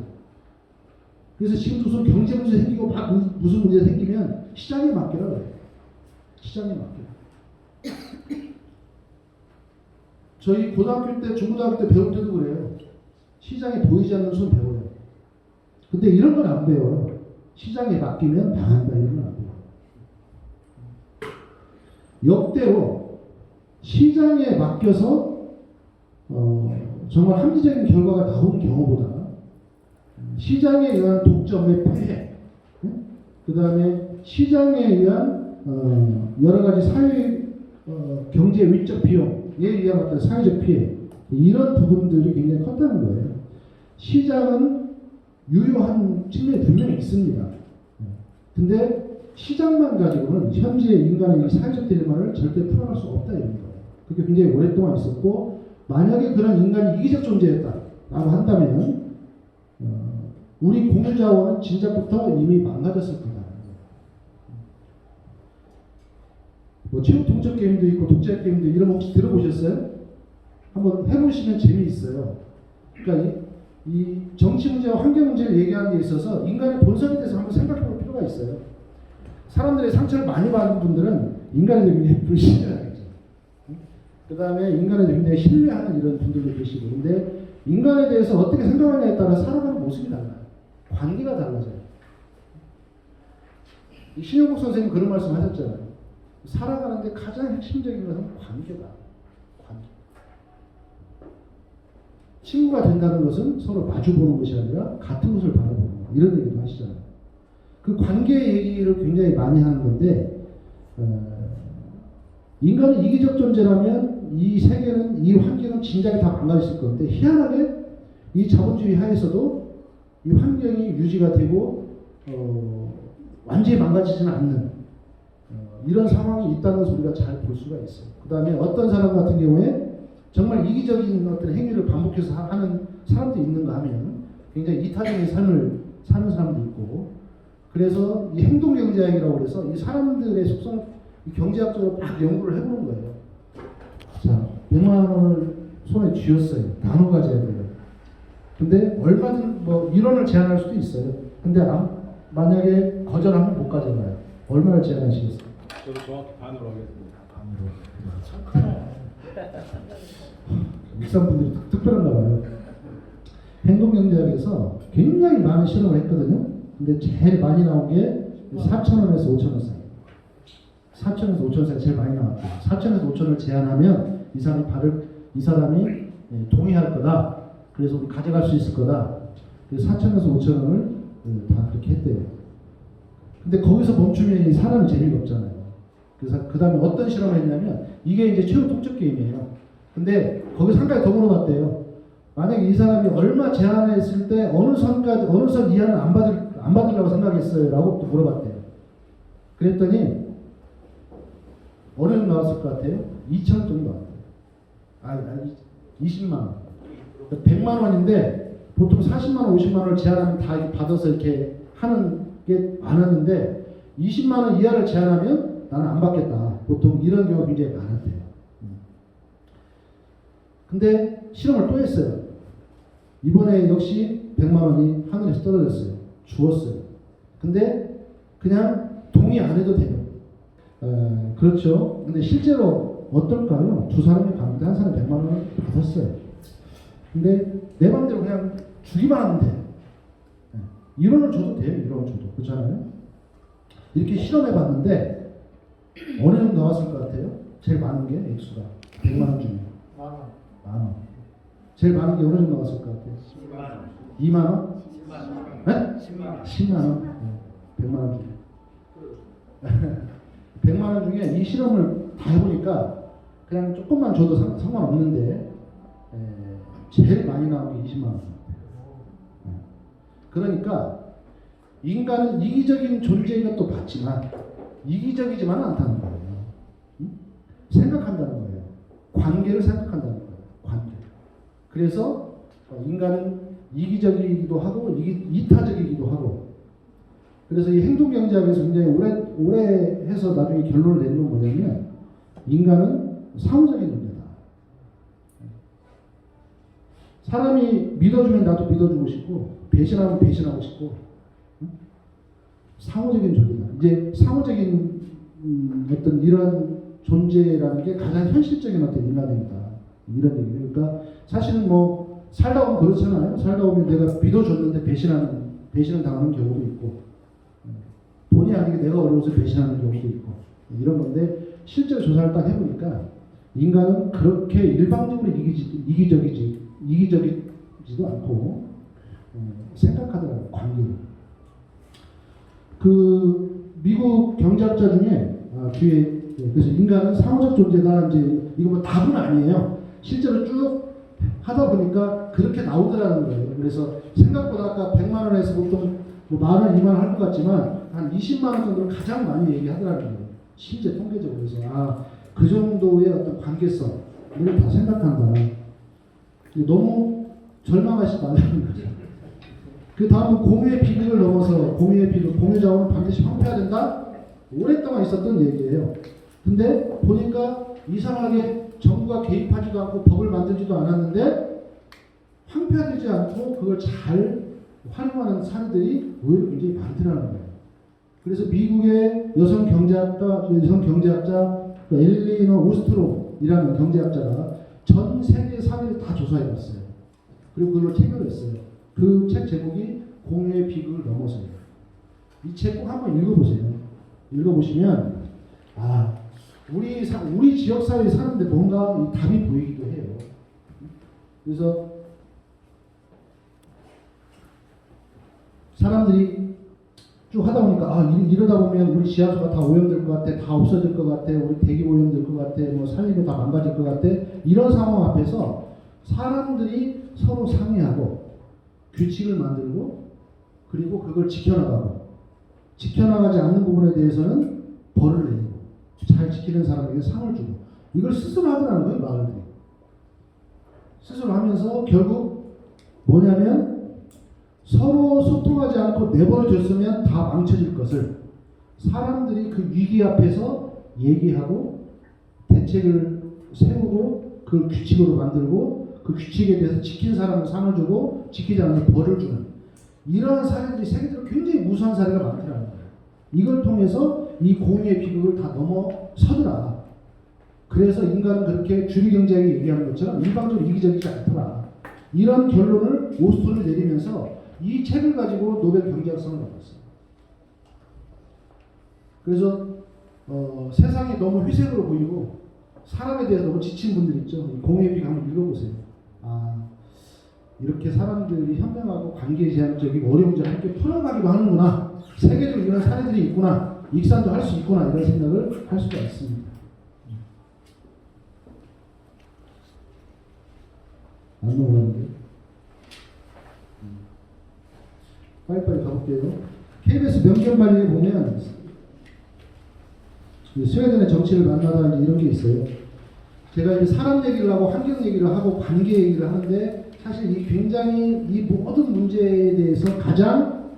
그래서 지금 무슨 경제 문제 생기고 막 무슨 문제 생기면 시장에 맡기라고 해요. 시장에 맡기라. 저희 고등학교 때, 중고등학교 때 배울 때도 그래요. 시장에 보이지 않는 손 배워요. 근데 이런 건 안 배워요. 시장에 맡기면 망한다 이런 건 안 배워요. 역대로 시장에 맡겨서 정말 합리적인 결과가 나온 경우보다 시장에 의한 독점의 폐해, 그 다음에 시장에 의한 여러 가지 사회 경제 위적 비용에 의한 어떤 사회적 피해 이런 부분들이 굉장히 컸다는 거예요. 시장은 유효한 측면이 분명히 있습니다. 근데 시장만 가지고는 현재 인간의 이 사회적 딜레마를 절대 풀어낼 수 없다 이런 거예요. 그게 굉장히 오랫동안 있었고 만약에 그런 인간이 이기적 존재였다라고 한다면 우리 공유자원은 진작부터 이미 망가졌을 거다. 뭐 체육 동적 게임도 있고 독재 게임도 이런 거 혹시 들어보셨어요? 한번 해보시면 재미있어요. 그러니까 이 정치 문제와 환경 문제를 얘기하는 데 있어서 인간의 본성에 대해서 한번 생각해볼 필요가 있어요. 사람들의 상처를 많이 받은 분들은 인간에 대해 굉장히 불신하겠죠. 그 다음에 인간에 대해 굉장히 신뢰하는 이런 분들도 계시고, 근데 인간에 대해서 어떻게 생각하냐에 따라 살아가는 모습이 달라요. 관계가 달라져요. 신영국 선생님 그런 말씀 하셨잖아요. 살아가는데 가장 핵심적인 것은 관계다. 관계. 친구가 된다는 것은 서로 마주보는 것이 아니라 같은 것을 바라보는 것. 이런 얘기도 하시잖아요. 그 관계 얘기를 굉장히 많이 하는 건데 인간은 이기적 존재라면 이 세계는 이 환경은 진작에 다 망가졌을 건데 희한하게 이 자본주의 하에서도 이 환경이 유지가 되고 완전히 망가지지는 않는 이런 상황이 있다는 것을 우리가 잘 볼 수가 있어요. 그 다음에 어떤 사람 같은 경우에 정말 이기적인 어떤 행위를 반복해서 하는 사람도 있는가 하면 굉장히 이타적인 삶을 사는 사람도 있고, 그래서 이 행동경제학이라고 해서 이 사람들의 속성 경제학적으로 막 연구를 해보는 거예요. 자, 100만 원을 손에 쥐었어요. 나눠 가져야 돼요. 근데 얼마든 뭐 1원을 제한할 수도 있어요. 근데 만약에 거절하면 못 가져가요. 얼마를 제한하시겠어요? 저도 정확히 반으로 하겠습니다. 반으로. 일산 분들이 특별한가 봐요. 행동경제학에서 굉장히 많은 실험을 했거든요. 근데 제일 많이 나온 게 4,000원에서 5,000원 사이. 4,000에서 5,000원 사이 제일 많이 나왔고, 4,000에서 5,000원을 제한하면 이 사람이 동의할 거다. 그래서 우리 가져갈 수 있을 거다. 그래서 4,000에서 5,000원을 다 그렇게 했대요. 근데 거기서 멈추면 이 사람이 재미가 없잖아요. 그래서 그 다음에 어떤 실험을 했냐면 이게 이제 최후 독적 게임이에요. 근데 거기서 한 가지 더 물어봤대요. 만약에 이 사람이 얼마 제한했을 때 어느 선 이하는 안 받으려고 생각했어요? 라고 또 물어봤대요. 그랬더니 어느 정도 나왔을 것 같아요? 2천 정도 나왔대요. 20만 원. 100만 원인데 보통 40만 원, 50만 원을 제한하면 다 받아서 이렇게 하는 게 많았는데 20만 원 이하를 제한하면 나는 안 받겠다. 보통 이런 경우가 굉장히 많았대요. 근데 실험을 또 했어요. 이번에 역시 100만 원이 하늘에서 떨어졌어요. 주었어요. 근데 그냥 동의 안 해도 돼요. 그렇죠. 근데 실제로 어떨까요? 두 사람이 봤는데 한 사람이 100만 원을 받았어요. 근데 내 맘대로 그냥 주기만 하면 돼요. 1원을 줘도 돼요. 1원을 줘도. 그렇잖아요. 이렇게 실험해 봤는데 어느 정도 나왔을 것 같아요? 제일 많은 게 액수가 100만 원 중에 만 원. 제일 많은 게 어느 정도 나왔을 것 같아요? 2만 원? 10만 원. 네. 100만 원 중에 100만 원 중에 이 실험을 다 해보니까 그냥 조금만 줘도 상관없는데 제일 많이 나온 게 20만 원. 그러니까 인간은 이기적인 존재인 것도 맞지만 이기적이지만은 않다는 거예요. 생각한다는 거예요. 관계를 생각한다는 거예요. 관계. 그래서 인간은 이기적이기도 하고 이타적이기도 하고. 그래서 이 행동경제학에서 굉장히 오래 해서 나중에 결론을 내는 건 뭐냐면 인간은 상호적인 존재다. 사람이 믿어주면 나도 믿어주고 싶고 배신하면 배신하고 싶고 상호적인 존재다. 이제 상호적인 어떤 이런 존재라는 게 가장 현실적인 어떤 인간입니다. 이런 얘기예요. 그러니까 사실은 뭐 살다 보면 그렇잖아요. 살다 보면 내가 믿어줬는데 배신을 당하는 경우도 있고 본의 아니게 내가 어려워서 배신하는 경우도 있고 이런 건데 실제로 조사를 딱 해보니까 인간은 그렇게 일방적으로 이기적이지도 않고 생각하더라고요. 관계를. 그 미국 경제학자 중에 뒤에 그래서 인간은 상호적 존재다. 이제 이거 뭐 답은 아니에요. 실제로 쭉 하다 보니까 그렇게 나오더라는 거예요. 그래서 생각보다 아까 100만 원에서 보통 뭐 만 원, 2만 원 할 것 같지만 한 20만 원 정도를 가장 많이 얘기하더라는 거예요. 실제 통계적으로. 그래서 그 정도의 어떤 관계성 이걸 다 생각한다. 너무 절망하지 말라는 거죠. 그 다음은 공유의 비극을 넘어서 공유의 비극, 공유 자원은 반드시 황폐해야 된다. 오랫동안 있었던 얘기예요. 근데 보니까 이상하게 정부가 개입하지도 않고 법을 만들지도 않았는데 황폐화되지 않고 그걸 잘 활용하는 사례들이 의외로 굉장히 많더라는 거예요. 그래서 미국의 여성 경제학자 엘리너 오스트롬이라는 경제학자가 전 세계 사례를 다 조사해봤어요. 그리고 그걸 책으로 했어요. 그 책 제목이 공유의 비극을 넘어서요. 이 책 꼭 한번 읽어보세요. 읽어보시면 우리 지역 사회에 사는데 뭔가 답이 보이기도 해요. 그래서 사람들이 쭉 하다 보니까 이러다 보면 우리 지하수가 다 오염될 것 같아, 다 없어질 것 같아, 우리 대기 오염될 것 같아, 뭐 살림이 다 망가질 것 같아. 이런 상황 앞에서 사람들이 서로 상의하고 규칙을 만들고 그리고 그걸 지켜나가고 지켜나가지 않는 부분에 대해서는 벌을 내리고 잘 지키는 사람에게 상을 주고 이걸 스스로 하더라는 거예요. 마을들이 스스로 하면서 결국 뭐냐면 서로 소통하지 않고 내버려뒀으면 다 망쳐질 것을 사람들이 그 위기 앞에서 얘기하고 대책을 세우고 그 규칙으로 만들고 그 규칙에 대해서 지킨 사람은 상을 주고 지키지 않는 벌을 주는 이러한 사례들이 세계적으로 굉장히 무수한 사례가 많더라는 거예요. 이걸 통해서 이 공유의 비극을 다 넘어서더라. 그래서 인간은 그렇게 주류경제학이 얘기하는 것처럼 일방적으로 이기적이지 않더라. 이런 결론을 오스트롬이 내리면서 이 책을 가지고 노벨 경제학상을 받았어요. 그래서 세상이 너무 회색으로 보이고, 사람에 대해서 너무 지친 분들 있죠. 공유의 비극 한번 읽어보세요. 이렇게 사람들이 현명하고 관계제한적이고 어려운 점을 함께 풀어가기도 하는구나. 세계적으로 이런 사례들이 있구나. 익산도 할 수 있구나. 이런 생각을 할 수가 있습니다. 안 넘어가는데. 빨리빨리 가볼게요. KBS 명견관리에 보면 스웨덴의 정치를 만나다 이런 게 있어요. 제가 이제 사람 얘기를 하고 환경 얘기를 하고 관계 얘기를 하는데 사실 이 굉장히 이 모든 문제에 대해서 가장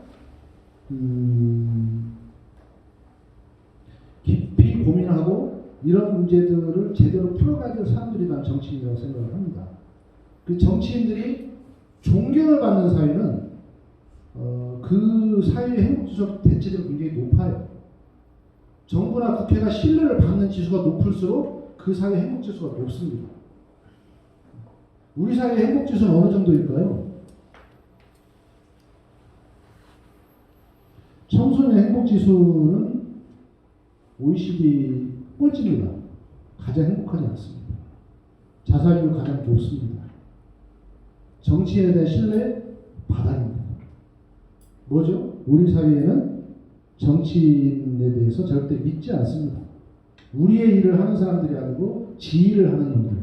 깊이 고민하고 이런 문제들을 제대로 풀어가야 될 사람들이 난 정치인이라고 생각을 합니다. 그 정치인들이 존경을 받는 사회는 그 사회의 행복지수가 대체적으로 굉장히 높아요. 정부나 국회가 신뢰를 받는 지수가 높을수록 그 사회의 행복지수가 높습니다. 우리 사회의 행복지수는 어느 정도일까요? 청소년 행복지수는 OECD 꼴찌입니다. 가장 행복하지 않습니다. 자살률 가장 높습니다. 정치인에 대한 신뢰 바닥입니다. 뭐죠? 우리 사회에는 정치인에 대해서 절대 믿지 않습니다. 우리의 일을 하는 사람들이 아니고 지 일을 하는 놈들.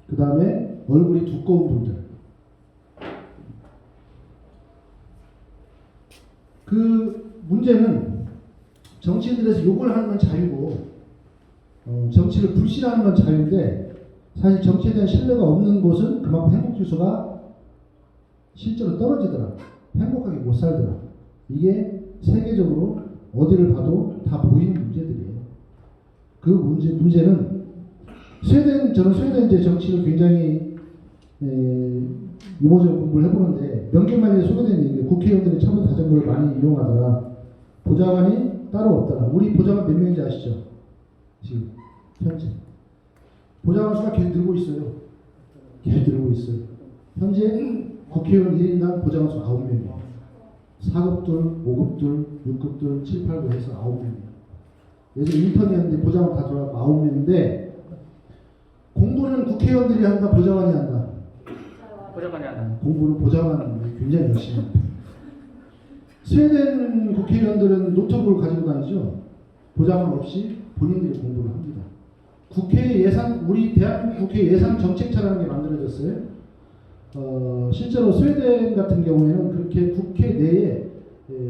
그 다음에 얼굴이 두꺼운 분들. 그 문제는 정치인들에서 욕을 하는 건 자유고 정치를 불신하는 건 자유인데 사실 정치에 대한 신뢰가 없는 곳은 그만큼 행복지수가 실제로 떨어지더라. 행복하게 못 살더라. 이게 세계적으로 어디를 봐도 다 보이는 문제들이에요. 그 문제는 저는 스웨덴 이제 정치를 굉장히 유머적으로 공부를 해보는데 명경만리에 소개되는 얘기예요. 국회의원들이 차고 자전거를 많이 이용하더라. 보좌관이 따로 없더라. 우리 보좌관 몇 명인지 아시죠? 지금 현재 보좌관 수가 계속 늘고 있어요. 계속 늘고 있어요. 현재 국회의원 1인당 보좌관 수 9명이에요. 4급들, 5급들, 6급들, 7, 8급 해서 9명이에요. 예전에 인턴이었는데 보좌관 다 들어가고 9명인데 공부는 국회의원들이 한다, 보좌관이 한다? 보좌관이 한다. 공부는 보좌관이 굉장히 열심히 합니다. 스웨덴 국회의원들은 노트북을 가지고 다니죠. 보좌관 없이 본인들이 공부를 합니다. 우리 대한민국 국회 예산 정책처라는 게 만들어졌어요. 실제로 스웨덴 같은 경우에는 그렇게 국회 내에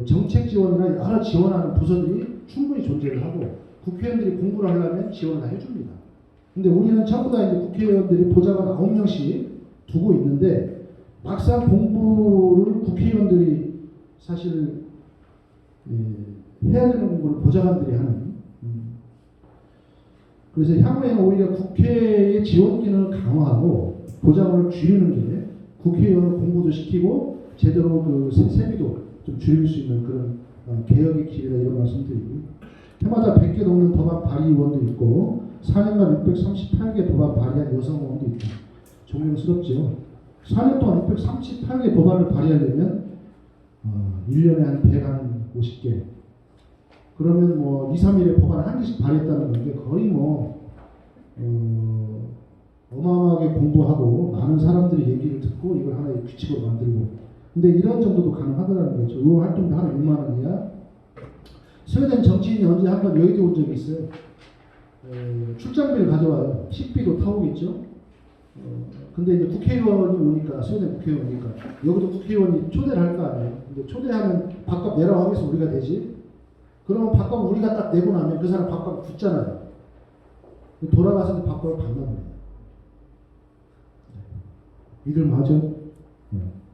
정책 지원이나 여러 지원하는 부서들이 충분히 존재를 하고 국회의원들이 공부를 하려면 지원을 다 해줍니다. 근데 우리는 전부 다 이제 국회의원들이 보좌관 9명씩 두고 있는데 막상 공부를 국회의원들이 사실 해야 되는 공부를 보좌관들이 하는. 그래서 향후에는 오히려 국회의 지원 기능을 강화하고 보좌관을 줄이는 게 국회의원을 공부도 시키고 제대로 그 세비도 좀 줄일 수 있는 그런 개혁의 길이다 이런 말씀드리고요. 해마다 100개 넘는 법안 발의의원도 있고 4년간 638개 법안 발의한 여성의원도 있다. 존경스럽죠. 4년 동안 638개 법안을 발의하려면 1년에 한 150개. 그러면 뭐 2, 3일에 법안 한 개씩 발의했다는 건데 거의 뭐 어마어마하게 공부하고 많은 사람들이 얘기를 듣고 이걸 하나의 규칙으로 만들고. 근데 이런 정도도 가능하더라는 거죠. 이 활동도 하나 6만 원이야. 스웨덴 정치인이 언제 한번 여의도 온 적이 있어요. 출장비를 가져와요. 식비도 타오겠죠. 근데 이제 국회의원이 오니까 스웨덴 국회의원이 오니까 여기도 국회의원이 초대를 할 거 아니에요. 근데 초대하면 밥값 내라고 하겠어 우리가 되지. 그러면 밥값 우리가 딱 내고 나면 그 사람 밥값 굳잖아요. 돌아가서 밥값을 받는 거예요. 믿을만하죠?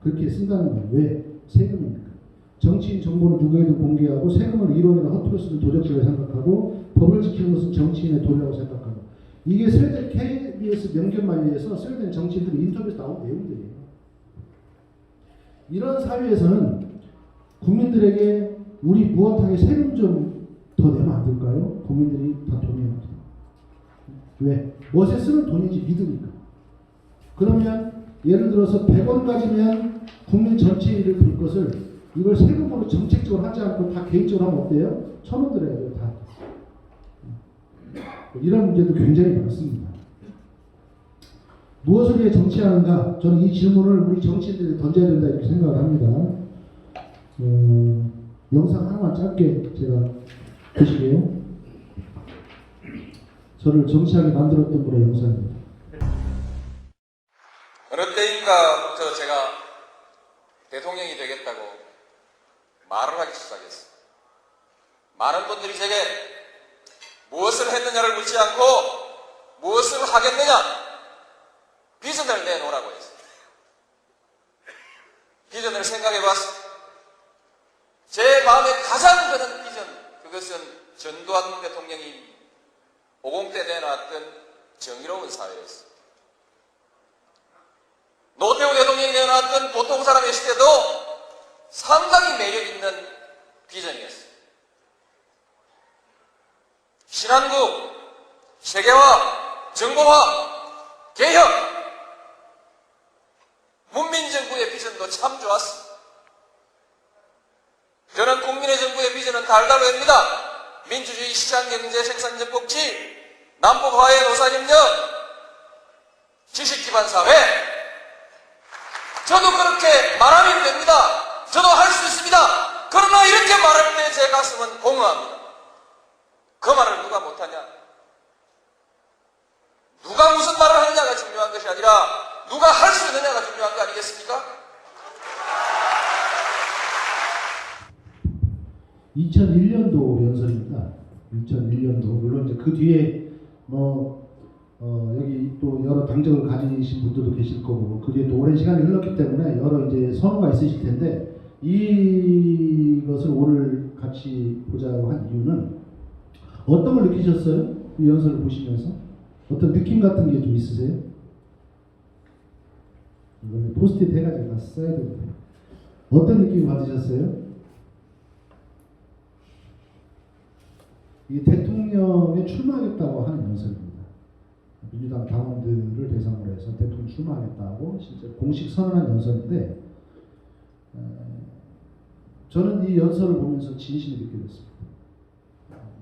그렇게 쓴다는 거예요. 왜? 세금이니까. 정치인 정보는 누구에도 공개하고 세금을 이론이나 허투루 쓰는 도적질을 생각하고 법을 지키는 것은 정치인의 도리라고 생각하고. 이게 스웨덴 KBS 명견만리에서 스웨덴 정치인들이 인터뷰에서 나온 내용들이에요. 이런 사회에서는 국민들에게 우리 무엇하게 세금 좀 더 내면 안 될까요? 국민들이 다 동의합니다. 왜? 무엇에 쓰는 돈인지 믿으니까. 그러면 예를 들어서 100원 가지면 국민 전체의 일을 들 것을 이걸 세금으로 정책적으로 하지 않고 다 개인적으로 하면 어때요? 1,000원 들어야 돼요. 다. 이런 문제도 굉장히 많습니다. 무엇을 위해 정치하는가? 저는 이 질문을 우리 정치인들이 던져야 된다 이렇게 생각을 합니다. 영상 하나만 짧게 제가 보시게요. 저를 정치하게 만들었던 분의 영상입니다. 어느 때인가부터 제가 대통령이 되겠다고 말을 하기 시작했어요. 많은 분들이 제게 무엇을 했느냐를 묻지 않고 무엇을 하겠느냐 비전을 내놓으라고 했어요. 비전을 생각해봤습니다. 제 마음에 가장 드는 비전, 그것은 전두환 대통령이 50대 내놨던 정의로운 사회였습니다. 노태우 대통령이 내놨던 보통 사람의 시대도 상당히 매력 있는 비전이었습니다. 신한국, 세계화, 정보화, 개혁, 문민정부의 비전도 참 좋았습니다. 저는 국민의 정부의 비전은 달달합니다. 민주주의, 시장경제, 생산적 복지, 남북화해, 노사협력, 지식기반 사회. 저도 그렇게 말하면 됩니다. 저도 할 수 있습니다. 그러나 이렇게 말할 때 제 가슴은 공허합니다. 그 말을 누가 못하냐? 누가 무슨 말을 하느냐가 중요한 것이 아니라 누가 할 수 있느냐가 중요한 거 아니겠습니까? 2001년도 연설입니다. 2001년도. 물론 이제 그 뒤에 여기 또 여러 당적을 가지신 분들도 계실 거고 그 뒤에 또 오랜 시간이 흘렀기 때문에 여러 이제 선호가 있으실 텐데 이것을 오늘 같이 보자고 한 이유는 어떤 걸 느끼셨어요? 이 연설을 보시면서 어떤 느낌 같은 게 좀 있으세요? 이거는 포스트잇 해가지고 다 써야 되는데 어떤 느낌 받으셨어요? 이 대통령에 출마하겠다고 하는 연설입니다. 민주당 당원들을 대상으로 해서 대통령 출마하겠다고 실제 공식 선언한 연설인데 저는 이 연설을 보면서 진심이 느껴졌습니다.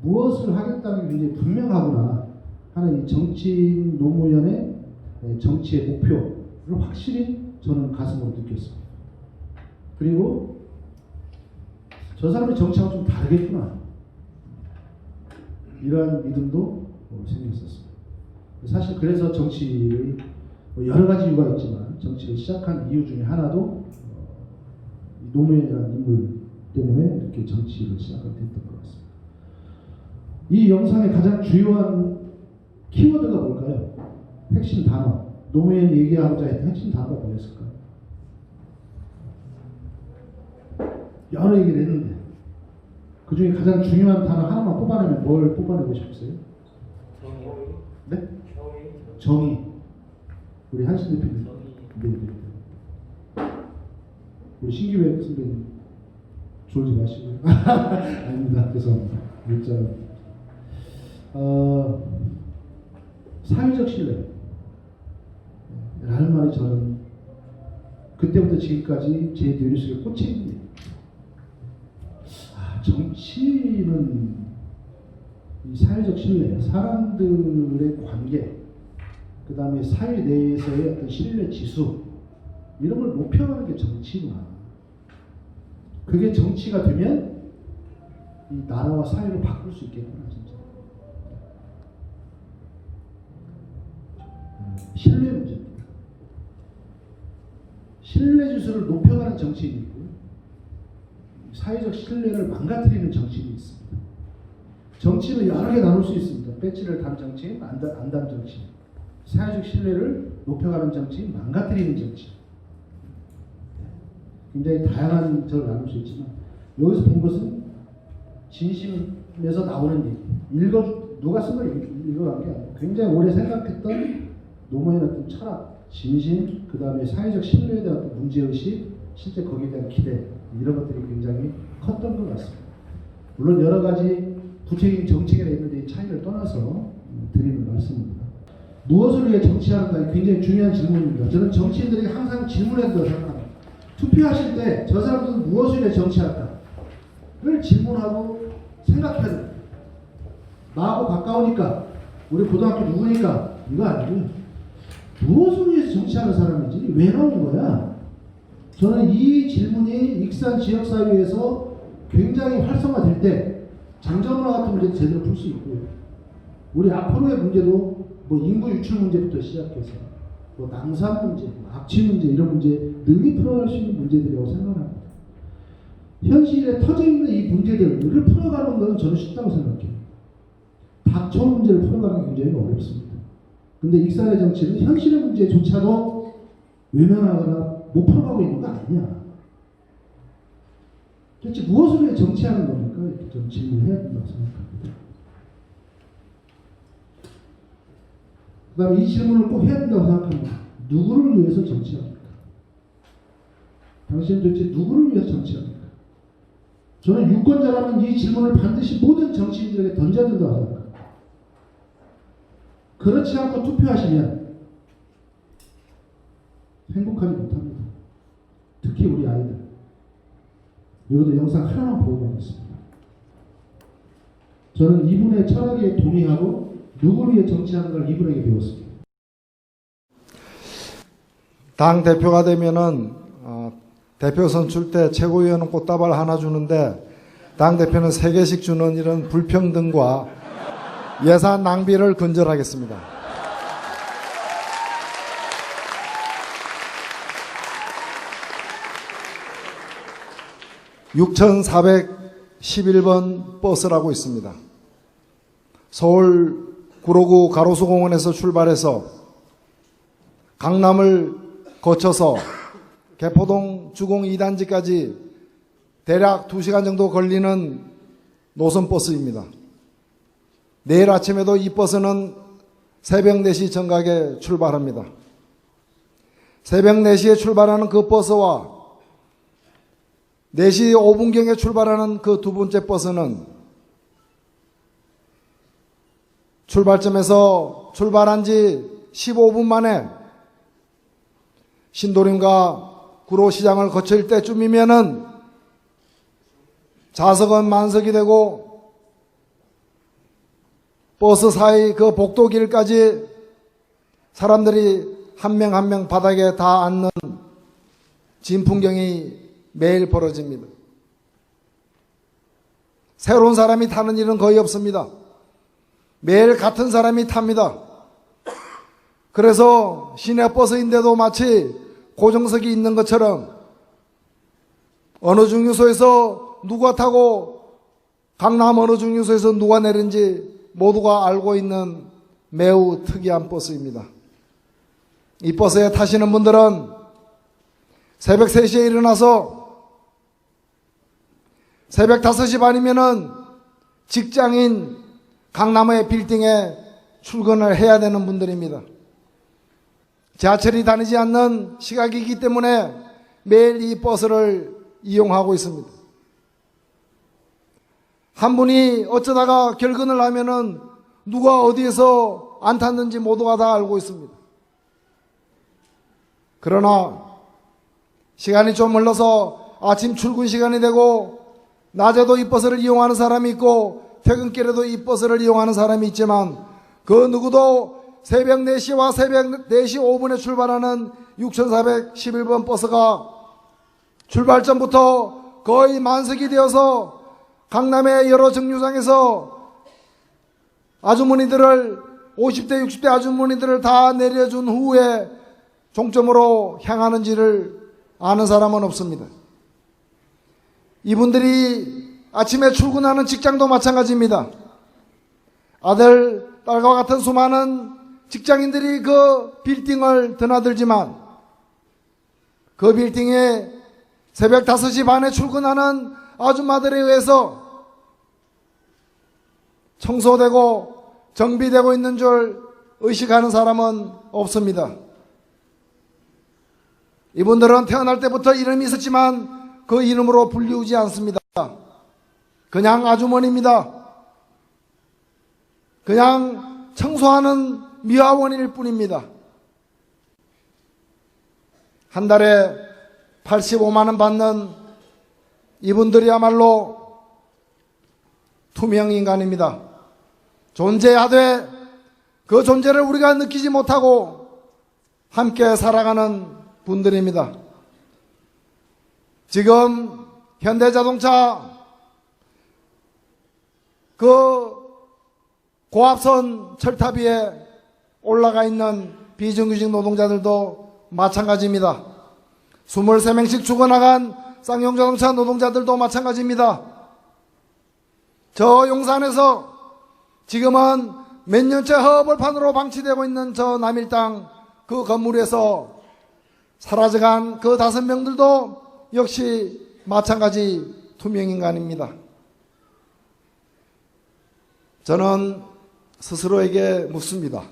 무엇을 하겠다는 게 굉장히 분명하구나 하는 이 정치인 노무현의 정치의 목표를 확실히 저는 가슴으로 느꼈습니다. 그리고 저 사람의 정치하고 좀 다르겠구나 이러한 믿음도 생겼었습니다. 사실 그래서 정치를 여러 가지 이유가 있지만 정치를 시작한 이유 중에 하나도 노무현이라는 인물 때문에 이렇게 정치를 시작하게 됐던 것 같습니다. 이 영상의 가장 주요한 키워드가 뭘까요? 핵심 단어. 노무현이 얘기하고자 했던 핵심 단어가 뭐였을까요? 여러 얘기를 했는데 그 중에 가장 중요한 단어 하나만 뽑아내면 뭘 뽑아내고 싶으세요? 정의. 네? 정의. 우리 한신 대표님. 네. 우리 신기백 선배님. 졸지 마시고요. 아닙니다. 죄송합니다. 일단 사회적 신뢰. 라는 말이 저는 그때부터 지금까지 제 뇌리속에 꽂혀 있는 정치는 이 사회적 신뢰, 사람들의 관계, 그 다음에 사회 내에서의 어떤 신뢰 지수 이런 걸 높여가는 게 정치구나. 그게 정치가 되면 이 나라와 사회를 바꿀 수 있겠구나 진짜. 신뢰 문제입니다. 신뢰 지수를 높여가는 정치인이 있고요. 사회적 신뢰를 망가뜨리는 정치인이 있습니다. 정치는 여러 개 나눌 수 있습니다. 배지를 단 정치인, 안 단 정치인. 사회적 신뢰를 높여가는 정치인, 망가뜨리는 정치인. 굉장히 다양한 저를 나눌 수 있지만 여기서 본 것은 진심에서 나오는 얘기. 누가 쓴 걸 읽어간 게 아니고 굉장히 오래 생각했던 노무현의 어떤 철학, 진심, 그 다음에 사회적 신뢰에 대한 문제의식, 실제 거기에 대한 기대 이런 것들이 굉장히 컸던 것 같습니다. 물론 여러 가지 구체적인 정책에 있는데 이 차이를 떠나서 드리는 말씀입니다. 무엇을 위해 정치하는가 굉장히 중요한 질문입니다. 저는 정치인들에게 항상 질문해야 된다고 생각합니다. 투표하실 때 저 사람들은 무엇을 위해 정치할까를 질문하고 생각해야 됩니다. 나하고 가까우니까 우리 고등학교 누구니까 이거 아니고요. 무엇을 위해서 정치하는 사람이지? 왜 나온 거야? 저는 이 질문이 익산 지역사회에서 굉장히 활성화될 때 장전화 같은 문제도 제대로 풀 수 있고요. 우리 앞으로의 문제도 뭐 인구 유출 문제부터 시작해서 뭐 낭산 문제, 뭐 악취 문제 이런 문제 능히 풀어갈 수 있는 문제들이라고 생각합니다. 현실에 터져있는 이 문제들을 풀어가는 것은 저는 쉽다고 생각해요. 닥쳐온 문제를 풀어가는 게 굉장히 어렵습니다. 근데 익산의 정치는 현실의 문제조차도 외면하거나 못 풀어가고 있는 거 아니냐. 도대체 무엇을 위해 정치하는 겁니까? 이렇게 좀 질문해야 된다고 생각합니다. 그 다음에 이 질문을 꼭 해야 된다고 생각합니다. 누구를 위해서 정치합니까? 당신은 도대체 누구를 위해서 정치합니까? 저는 유권자라면 이 질문을 반드시 모든 정치인들에게 던져야 된다고 생각합니다. 그렇지 않고 투표하시면 행복하지 못합니다. 특히 우리 아이들. 이것도 영상 하나만 보고 가겠습니다. 저는 이분의 철학에 동의하고 누구를 위해 정치하는 걸 이분에게 배웠습니다. 당 대표가 되면은 대표 선출 때 최고위원은 꽃다발 하나 주는데 당 대표는 3개씩 주는 이런 불평등과 예산 낭비를 근절하겠습니다. (6411번) 버스라고 있습니다. 서울 구로구 가로수공원에서 출발해서 강남을 거쳐서 개포동 주공 2단지까지 대략 2시간 정도 걸리는 노선버스입니다. 내일 아침에도 이 버스는 새벽 4시 정각에 출발합니다. 새벽 4시에 출발하는 그 버스와 4시 5분경에 출발하는 그 두 번째 버스는 출발점에서 출발한 지 15분 만에 신도림과 구로시장을 거칠 때쯤이면은 좌석은 만석이 되고 버스 사이 그 복도길까지 사람들이 한 명 한 명 바닥에 다 앉는 진풍경이 매일 벌어집니다. 새로운 사람이 타는 일은 거의 없습니다. 매일 같은 사람이 탑니다. 그래서 시내버스인데도 마치 고정석이 있는 것처럼 어느 중류소에서 누가 타고 강남 어느 중류소에서 누가 내린지 모두가 알고 있는 매우 특이한 버스입니다. 이 버스에 타시는 분들은 새벽 3시에 일어나서 새벽 5시 반이면은 직장인 강남의 빌딩에 출근을 해야 되는 분들입니다. 지하철이 다니지 않는 시각이기 때문에 매일 이 버스를 이용하고 있습니다. 한 분이 어쩌다가 결근을 하면은 누가 어디에서 안 탔는지 모두가 다 알고 있습니다. 그러나 시간이 좀 흘러서 아침 출근 시간이 되고 낮에도 이 버스를 이용하는 사람이 있고 퇴근길에도 이 버스를 이용하는 사람이 있지만 그 누구도 새벽 4시와 새벽 4시 5분에 출발하는 6411번 버스가 출발 전부터 거의 만석이 되어서 강남의 여러 정류장에서 아주머니들을 50대 60대 아주머니들을 다 내려준 후에 종점으로 향하는지를 아는 사람은 없습니다. 이분들이 아침에 출근하는 직장도 마찬가지입니다. 아들, 딸과 같은 수많은 직장인들이 그 빌딩을 드나들지만 그 빌딩에 새벽 5시 반에 출근하는 아줌마들에 의해서 청소되고 정비되고 있는 줄 의식하는 사람은 없습니다. 이분들은 태어날 때부터 이름이 있었지만 그 이름으로 불리우지 않습니다. 그냥 아주머니입니다. 그냥 청소하는 미화원일 뿐입니다. 한 달에 85만 원 받는 이분들이야말로 투명인간입니다. 존재하되 그 존재를 우리가 느끼지 못하고 함께 살아가는 분들입니다. 지금 현대자동차 그 고압선 철탑 위에 올라가 있는 비정규직 노동자들도 마찬가지입니다. 23명씩 죽어나간 쌍용자동차 노동자들도 마찬가지입니다. 저 용산에서 지금은 몇 년째 허벌판으로 방치되고 있는 저 남일당 그 건물에서 사라져간 그 5명들도 역시 마찬가지 투명인간입니다. 저는 스스로에게 묻습니다.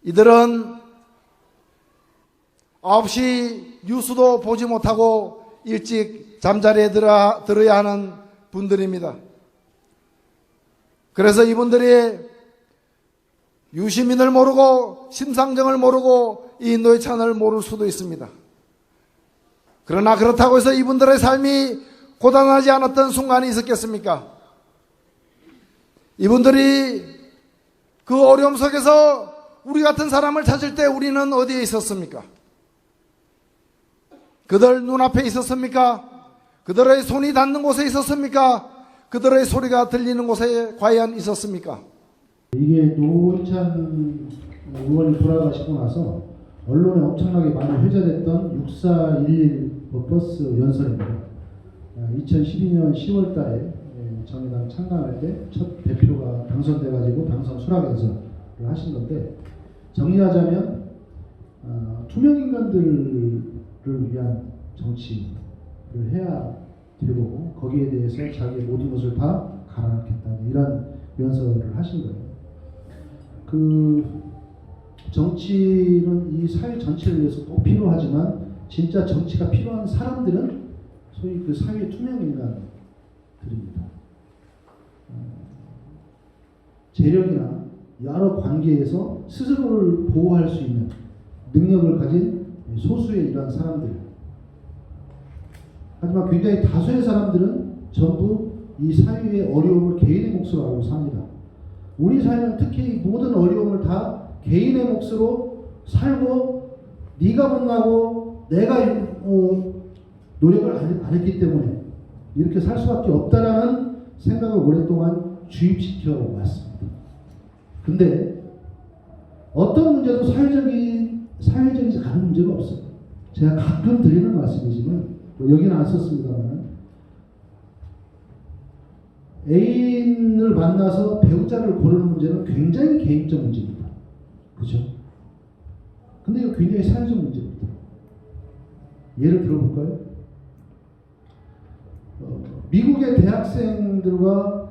이들은 9시 뉴스도 보지 못하고 일찍 잠자리에 들어야 하는 분들입니다. 그래서 이분들이 유시민을 모르고 심상정을 모르고 이 노회찬을 모를 수도 있습니다. 그러나 그렇다고 해서 이분들의 삶이 고단하지 않았던 순간이 있었겠습니까? 이분들이 그 어려움 속에서 우리 같은 사람을 찾을 때 우리는 어디에 있었습니까? 그들 눈앞에 있었습니까? 그들의 손이 닿는 곳에 있었습니까? 그들의 소리가 들리는 곳에 과연 있었습니까? 이게 노회찬 의원이 돌아가시고 나서 언론에 엄청나게 많이 회자됐던 6411 버스 연설입니다. 2012년 10월 달에 정의당 창당할 때 첫 대표가 당선돼가지고 당선 수락 연설을 하신 건데, 정리하자면 투명인간들을 위한 정치를 해야 되고 거기에 대해서 자기의 모든 것을 다 갈아넣겠다, 이런 연설을 하신 거예요. 그 정치는 이 사회 전체를 위해서 꼭 필요하지만 진짜 정치가 필요한 사람들은 소위 그 사회 투명인간들입니다. 재력이나 여러 관계에서 스스로를 보호할 수 있는 능력을 가진 소수의 이러한 사람들. 하지만 굉장히 다수의 사람들은 전부 이 사회의 어려움을 개인의 몫으로 알고 삽니다. 우리 사회는 특히 모든 어려움을 다 개인의 몫으로 살고, 네가 못나고 내가 노력을 안 했기 때문에 이렇게 살 수밖에 없다라는 생각을 오랫동안 주입시켜 왔습니다. 근데 어떤 문제도 사회적이지 않은 문제가 없어요. 제가 가끔 드리는 말씀이지만, 여기는 안 썼습니다만, 애인을 만나서 배우자를 고르는 문제는 굉장히 개인적 문제입니다. 그죠? 근데 이거 굉장히 사회적 문제입니다. 예를 들어볼까요? 미국의 대학생들과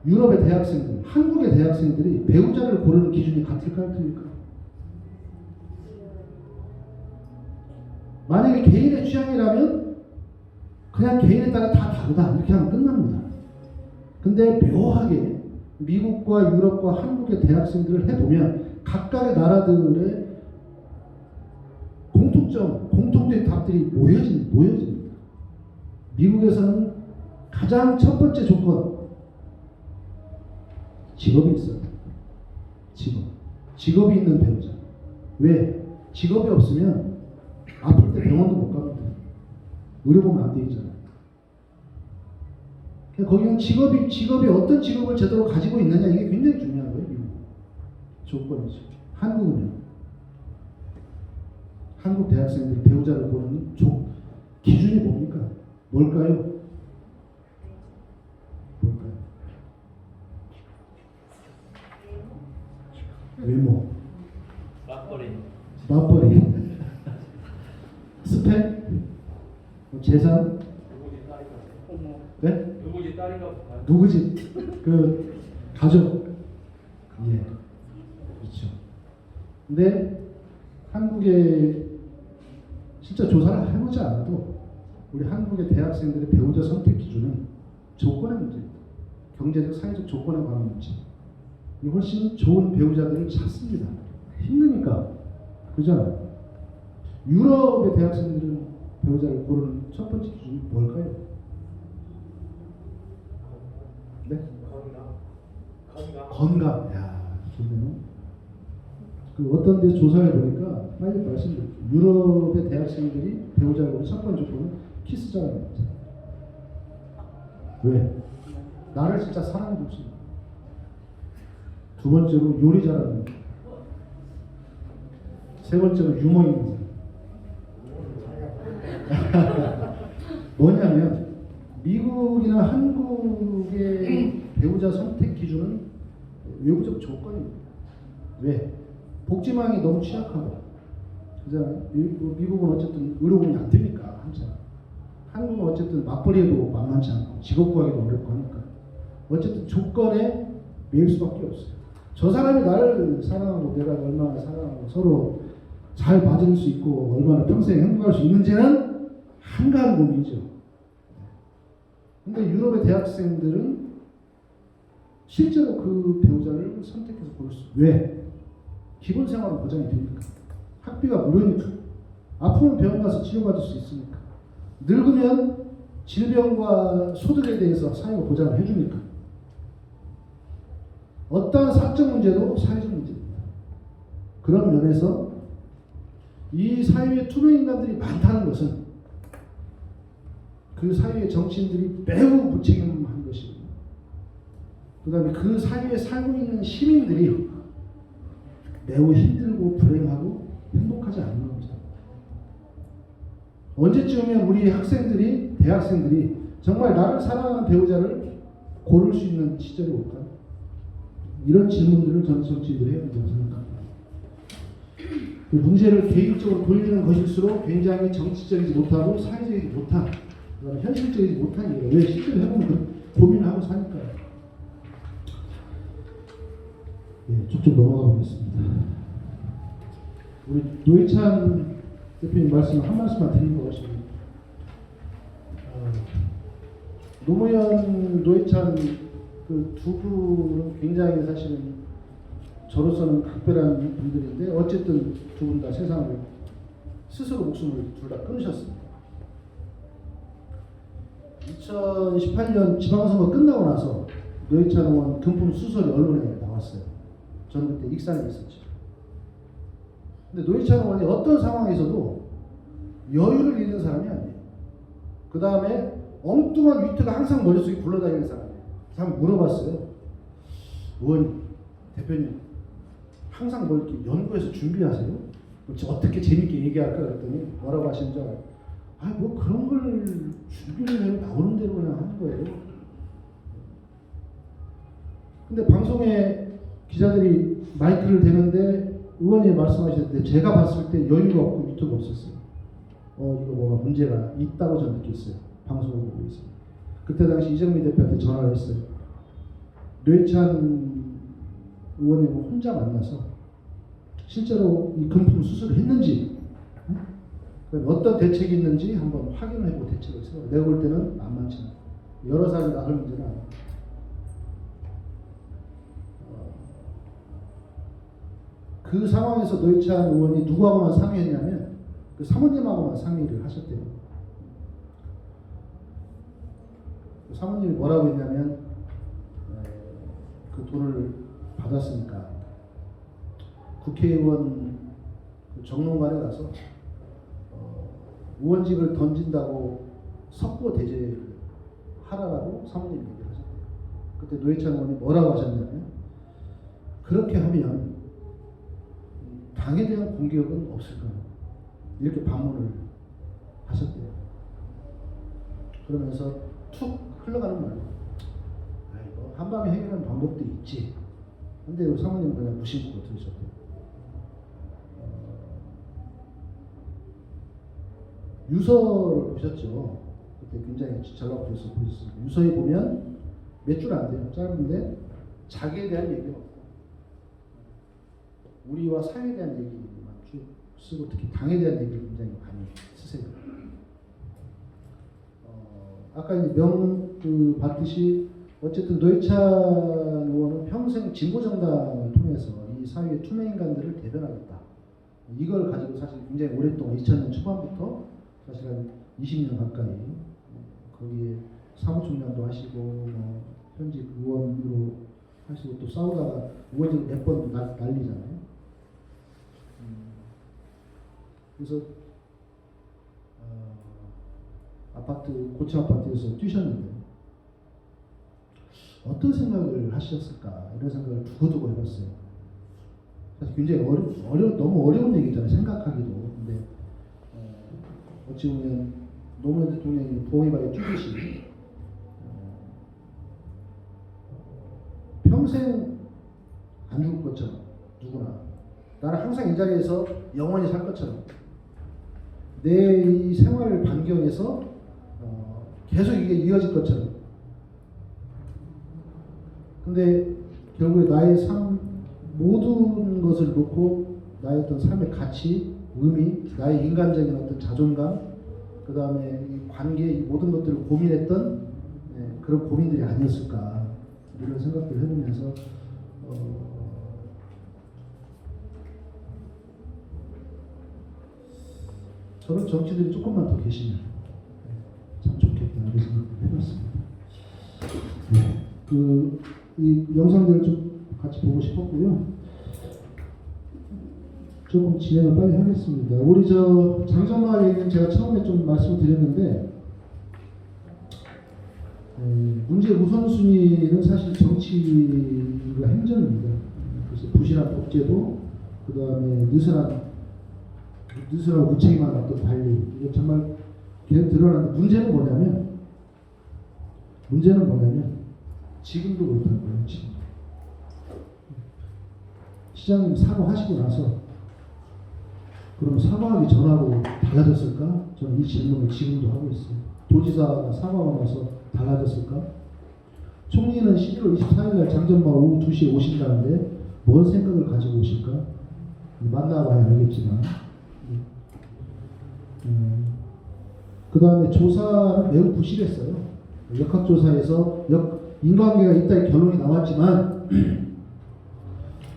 유럽의 대학생들, 한국의 대학생들이 배우자를 고르는 기준이 같을까요? 틀릴까요? 만약에 개인의 취향이라면 그냥 개인에 따라 다 다르다, 이렇게 하면 끝납니다. 근데 묘하게 미국과 유럽과 한국의 대학생들을 해보면 각각의 나라들의 공통된 답들이 모여집니다. 미국에서는 가장 첫 번째 조건, 직업이 있어요. 직업이 있는 배우자. 왜? 직업이 없으면 아플 때 병원도 못 갑니다. 의료보험 안 돼 있잖아요. 거기는 직업이 어떤 직업을 제대로 가지고 있느냐, 이게 굉장히 중요한 거예요. 미국 조건이죠. 한국은요, 한국 대학생들 배우자를 고르는 기준이 뭡니까? 뭘까요? 외모, 맞벌이, 스펙, 재산, 네? 누구 집, 그 가족, 예, 그렇죠. 근데 한국에 진짜 조사를 해보지 않아도 우리 한국의 대학생들의 배우자 선택 기준은 조건의 문제입니다. 경제적, 사회적 조건에 관한 문제. 훨씬 좋은 배우자들을 찾습니다. 힘드니까. 그죠? 유럽의 대학생들은 배우자를 고르는 첫 번째 기준이 뭘까요? 네? 건강. 야, 좋네요. 그 어떤 데서 조사를 해보니까 빨리 말씀드릴게요. 유럽의 대학생들이 배우자를 보는 첫 번째 조건은 키스 잘하는 거죠. 왜? 나를 진짜 사랑해 줬습니다. 두 번째로 요리 잘하는 거. 세 번째로 유머 있는 사람. 뭐냐면 미국이나 한국의 배우자 선택 기준은 외부적 조건입니다. 왜? 복지망이 너무 취약하고, 그잖아요. 미국은 어쨌든 의료보험이 안 되니까 한참. 한국은 어쨌든 맞벌이에도 만만치 않고 직업 구하기도 어렵고 하니까 어쨌든 조건에 매일 수밖에 없어요. 저 사람이 나를 사랑하고 내가 얼마나 사랑하고 서로 잘 봐줄 수 있고 얼마나 평생 행복할 수 있는지는 한가한 고민이죠. 근데 유럽의 대학생들은 실제로 그 배우자를 선택해서 볼 수. 왜? 기본 생활은 보장이 되니까. 학비가 무료니까. 아프면 병원 가서 치료받을 수 있으니까. 늙으면 질병과 소득에 대해서 사회가 보장을 해주니까. 어떠한 사적 문제도 사회적 문제입니다. 그런 면에서 이 사회에 투명 인간들이 많다는 것은 그 사회의 정치인들이 매우 무책임한 것이고, 그 다음에 그 사회에 살고 있는 시민들이 매우 힘들고 불행하고 행복하지 않은 겁니다. 언제쯤이면 우리 학생들이, 대학생들이 정말 나를 사랑하는 배우자를 고를 수 있는 시절이 올까요? 이런 질문들을 저는 정치인들이 해야 된다고 생각합니다. 그 문제를 개인적으로 돌리는 것일수록 굉장히 정치적이지 못하고 사회적이지 못한, 그다음에 현실적이지 못한 일이에요. 왜? 실제로 해보면 그 고민을 하고 사니까요. 예, 쭉쭉 넘어가 보겠습니다. 우리 노회찬 대표님 말씀 한 말씀만 드리는 것 같습니다. 노무현, 노회찬 그 두 분은 굉장히 사실은 저로서는 각별한 분들인데 어쨌든 두 분 다 세상을 스스로 목숨을 둘 다 끊으셨습니다. 2018년 지방선거 끝나고 나서 노회찬 의원 금품 수설이 언론에 나왔어요. 저는 그때 익산에 있었죠. 근데 노회찬 의원이 어떤 상황에서도 여유를 잃는 사람이 아니에요. 그 다음에 엉뚱한 위트가 항상 머릿속에 굴러다니는 사람이에요. 한번 물어봤어요. 의원님, 대표님, 항상 뭘 이렇게 연구해서 준비하세요? 어떻게 재밌게 얘기할까 그랬더니 뭐라고 하시는 줄 알아요? 뭐 그런 걸 준비를 해서 나오는 대로 그냥 하는 거예요. 근데 방송에 기자들이 마이크를 대는데 의원님이 말씀하셨는데 제가 봤을 때 여유가 없고 위트가 없었어요. 이거 뭐가 문제가 있다고 저는 느꼈어요. 방송을 보고 있습니다. 그때 당시 이정미 대표한테 전화를 했어요. 노회찬 의원님을 혼자 만나서 실제로 이 금품 수술을 했는지 어떤 대책이 있는지 한번 확인을 해보고 대책을 세워요. 내가 볼 때는 만만치 않아요. 여러 사람이 나설 문제는 아니에요. 그 상황에서 노회찬 의원이 누구하고만 상의했냐면 그 사모님하고만 상의를 하셨대요. 그 사모님이 뭐라고 했냐면 그 돈을 받았으니까 국회의원 정론관에 가서 의원직을 던진다고 석고 대제를 하라고 사모님이 얘기를 하셨대요. 그때 노회찬 의원이 뭐라고 하셨냐면 그렇게 하면 당에 대한 공격은 없을 거예요. 이렇게 반문을 하셨대요. 그러면서 툭 흘러가는 말로 한밤에 해결하는 방법도 있지. 근데 사모님은 그냥 무심코 들으셨대요. 유서를 보셨죠? 그때 굉장히 전락돼서 보셨습니다. 유서에 보면 몇 줄 안 돼요. 짧은데 자기에 대한 얘기가 없고 우리와 사회에 대한 얘기만 쭉 쓰고 특히 당에 대한 얘기를 굉장히 많이 쓰세요. 아까 이제 봤듯이 어쨌든 노회찬 의원은 평생 진보정당을 통해서 이 사회의 투명인간들을 대변하겠다. 이걸 가지고 사실 굉장히 오랫동안 2000년 초반부터 사실 한 20년 가까이 거기에 사무총장도 하시고 현직 의원으로 하시고 또 싸우다가 우회전 몇 번 날리잖아요. 그래서 고층 아파트에서 뛰셨는데 어떤 생각을 하셨을까 이런 생각을 두고두고 해봤어요. 사실 굉장히 너무 어려운 얘기잖아요. 생각하기도. 근데 어찌 보면 노무현 대통령이 보호해봐야 뛰듯이 평생 안 죽을 것처럼 누구나 나는 항상 이 자리에서 영원히 살 것처럼 내 이 생활 반경에서 계속 이게 이어질 것처럼. 근데 결국에 나의 삶 모든 것을 놓고 나의 어떤 삶의 가치, 의미, 나의 인간적인 어떤 자존감, 그 다음에 이 관계, 이 모든 것들을 고민했던 그런 고민들이 아니었을까 이런 생각들을 해보면서 저런 정치들이 조금만 더 계시면 참 좋겠다 이런 생각을 해봤습니다. 이 영상들을 좀 같이 보고 싶었고요. 조금 진행을 빨리 하겠습니다. 우리 저 장정마 얘기는 제가 처음에 좀 말씀을 드렸는데 문제 우선순위는 사실 정치가 행정입니다. 그래서 부실한 법제도, 그 다음에 느슨하고 무책임한 어떤 관리, 이게 정말 계속 드러나는데 문제는 뭐냐면 지금도 못한 거예요. 지금 시장님 사과하시고 나서 그럼 사과하기 전하고 달라졌을까? 저는 이 질문을 지금도 하고 있어요. 도지사가 사과하고 나서 달라졌을까? 총리는 11월 24일 날 장전마 오후 2시에 오신다는데 뭔 생각을 가지고 오실까? 만나봐야 알겠지만 그 다음에 조사는 매우 부실했어요. 역학조사에서 인과관계가 있다의 결론이 나왔지만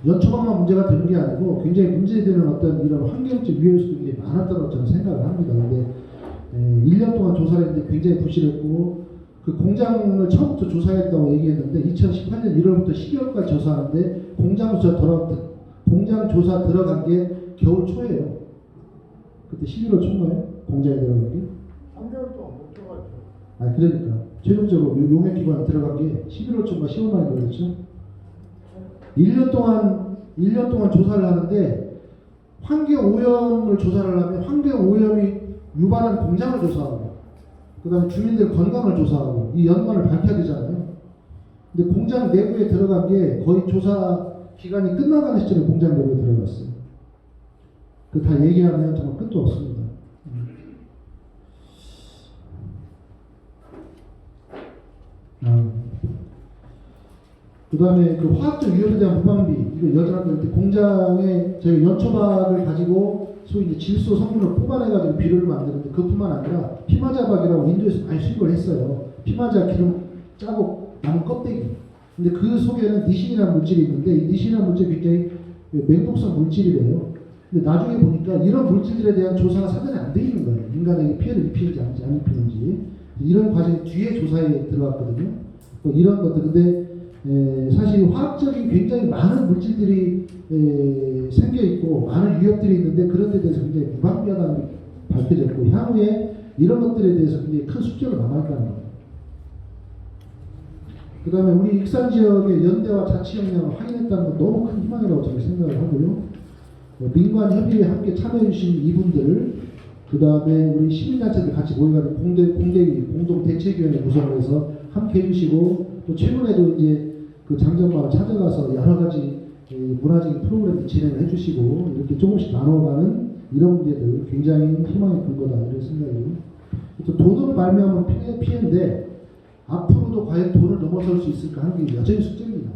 연초방만 문제가 되는 게 아니고 굉장히 문제되는 어떤 이런 환경적 위험수도 굉장히 많았다고 저는 생각을 합니다. 근데 1년 동안 조사를 했는데 굉장히 부실했고 그 공장을 처음부터 조사했다고 얘기했는데 2018년 1월부터 12월까지 조사하는데 공장 조사 들어간 게 겨울 초예요. 그때 11월 초인가요? 공장에 들어간 게? 3개월 동안 못 들어갔죠. 그러니까 최종적으로 용역기관에 들어간 게 11월 초인가 10월 말에 들어갔죠. 1년 동안 조사를 하는데 환경 오염을 조사를 하면 환경 오염이 유발한 공장을 조사하고 그 다음에 주민들 건강을 조사하고 이 연관을 밝혀야 되잖아요. 근데 공장 내부에 들어간 게 거의 조사 기간이 끝나가는 시점에 공장 내부에 들어갔어요. 그 다 얘기하면 정말 끝도 없습니다. 그 다음에 그 화학적 위험에 대한 무방비, 이거 여전한데 공장에 저희가 연초박을 가지고 소위 이제 질소 성분을 뽑아내가지고 비료를 만드는데 그뿐만 아니라 피마자박이라고 인도에서 많이 수입을 했어요. 피마자 기름 짜고 남은 껍데기. 근데 그 속에는 니신이라는 물질이 있는데 이 니신이라는 물질이 굉장히 맹독성 물질이래요. 근데 나중에 보니까 이런 물질들에 대한 조사가 사전에 안 돼 있는 거예요. 인간에게 피해를 입히는지 안 입히는지. 이런 과정이 뒤에 조사에 들어갔거든요. 뭐 이런 것들. 근데 사실 화학적인 굉장히 많은 물질들이 생겨 있고 많은 위협들이 있는데 그런 데 대해서 굉장히 무방비하다는 게 밝혀졌고 향후에 이런 것들에 대해서 굉장히 큰 숙제가 남아있다는 겁니다. 그 다음에 우리 익산 지역의 연대와 자치 역량을 확인했다는 건 너무 큰 희망이라고 저는 생각을 하고요. 민관 협의회에 함께 참여해 주신 이분들, 그 다음에 우리 시민단체들 같이 모여가지고 공동대책위원회 구성을 해서 함께 해주시고 또 최근에도 이제 그 장전마을 찾아가서 여러 가지 문화적인 프로그램을 진행을 해주시고 이렇게 조금씩 나눠가는 이런 문제들 굉장히 희망의 근거다 이런 생각이고 또 돈으로 말미암은 피해인데 앞으로도 과연 돈을 넘어설 수 있을까 하는 게 여전히 숙제입니다.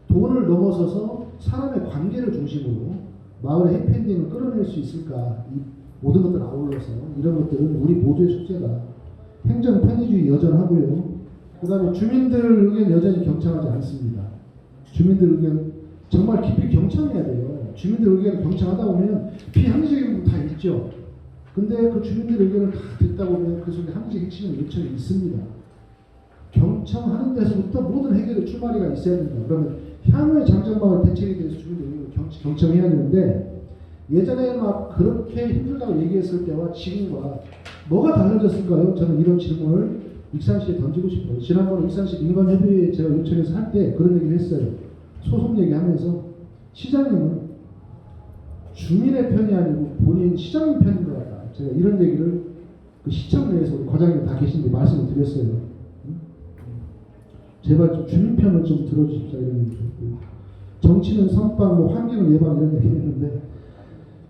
돈을 넘어서서 사람의 관계를 중심으로 마을의 해피엔딩을 끌어낼 수 있을까 이 모든 것들 아울러서 이런 것들은 우리 모두의 숙제다. 행정 편의주의 여전하고요. 그 다음에 주민들 의견 여전히 경청하지 않습니다. 주민들 의견 정말 깊이 경청해야 돼요. 주민들 의견을 경청하다 보면 비합리적인 부분 다 있죠. 근데 그 주민들 의견을 다 듣다 보면 그 속에 합리적 핵심은 요청이 있습니다. 경청하는 데서부터 모든 해결의 출발이가 있어야 된다. 그러면 향후의 장정마을 대책에 대해서 주민들이 경청해야 되는데 예전에 막 그렇게 힘들다고 얘기했을 때와 지금과 뭐가 달라졌을까요? 저는 이런 질문을 익산시에 던지고 싶어요. 지난번에 익산시 민관협의회 제가 요청해서 할 때 그런 얘기를 했어요. 소송 얘기하면서 시장님은 주민의 편이 아니고 본인 시장님 편인 것 같다. 제가 이런 얘기를 그 시청 내에서 우리 과장님 다 계신데 말씀을 드렸어요. 제발 좀 주민 편을 좀 들어주십사 이런 얘기 드렸고요. 정치는 선방, 뭐 환경은 예방 이런 얘기 했는데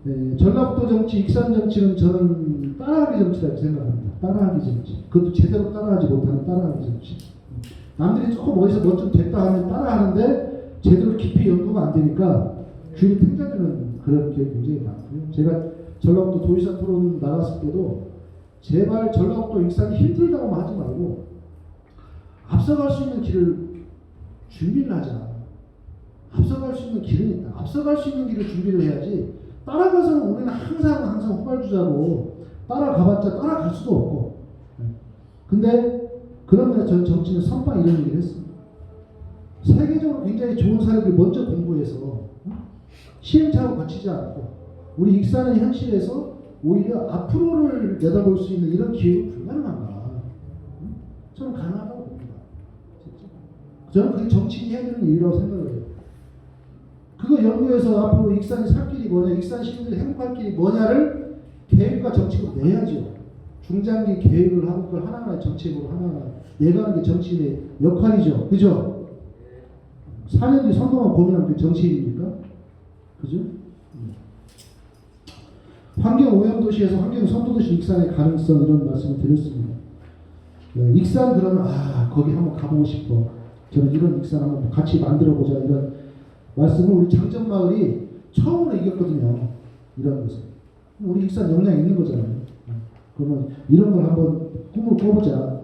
네, 전라북도 정치, 익산 정치는 저는 따라하기 정치라고 생각합니다. 따라하기 정치. 그것도 제대로 따라하지 못하는 따라하기 정치. 남들이 조금 어디서 뭐 좀 됐다 하면 따라하는데 제대로 깊이 연구가 안 되니까 균이 팽자되는 그런 게 굉장히 많고요. 제가 전라북도 도의사 토론 나갔을 때도 제발 전라북도 익산이 힘들다고만 하지 말고 앞서갈 수 있는 길을 준비를 하자. 앞서갈 수 있는 길은 있다. 앞서갈 수 있는 길을 준비를 해야지 따라가서는 우리는 항상 후발주자고 따라가봤자 따라갈 수도 없고. 근데 그러면 저는 정치는 선방 이런 얘기를 했습니다. 세계적으로 굉장히 좋은 사례를 먼저 공부해서 시행착오 거치지 않고 우리 익산의 현실에서 오히려 앞으로를 내다볼 수 있는 이런 기회가 불가능한가? 저는 가능하다고 봅니다. 저는 그게 정치인이 해야 되는 일이라고 생각을 해요. 그거 연구해서 앞으로 익산이 살 길이 뭐냐, 익산 시민들이 행복할 길이 뭐냐를 계획과 정책으로 내야죠. 중장기 계획을 하고 그걸 하나하나의 정책으로 하나하나 내가는 게 정치인의 역할이죠. 그죠? 4년 뒤 선거만 고민하면 그게 정치인입니까? 그죠? 환경 오염도시에서 환경 선도도시 익산의 가능성 이런 말씀을 드렸습니다. 익산 그러면 거기 한번 가보고 싶어. 저는 이런 익산 한번 같이 만들어보자 이런 말씀을 우리 장정마을이 처음으로 이겼거든요. 이런 것을. 우리 익산 역량이 있는 거잖아요. 그러면 이런 걸 한번 꿈을 꿔보자.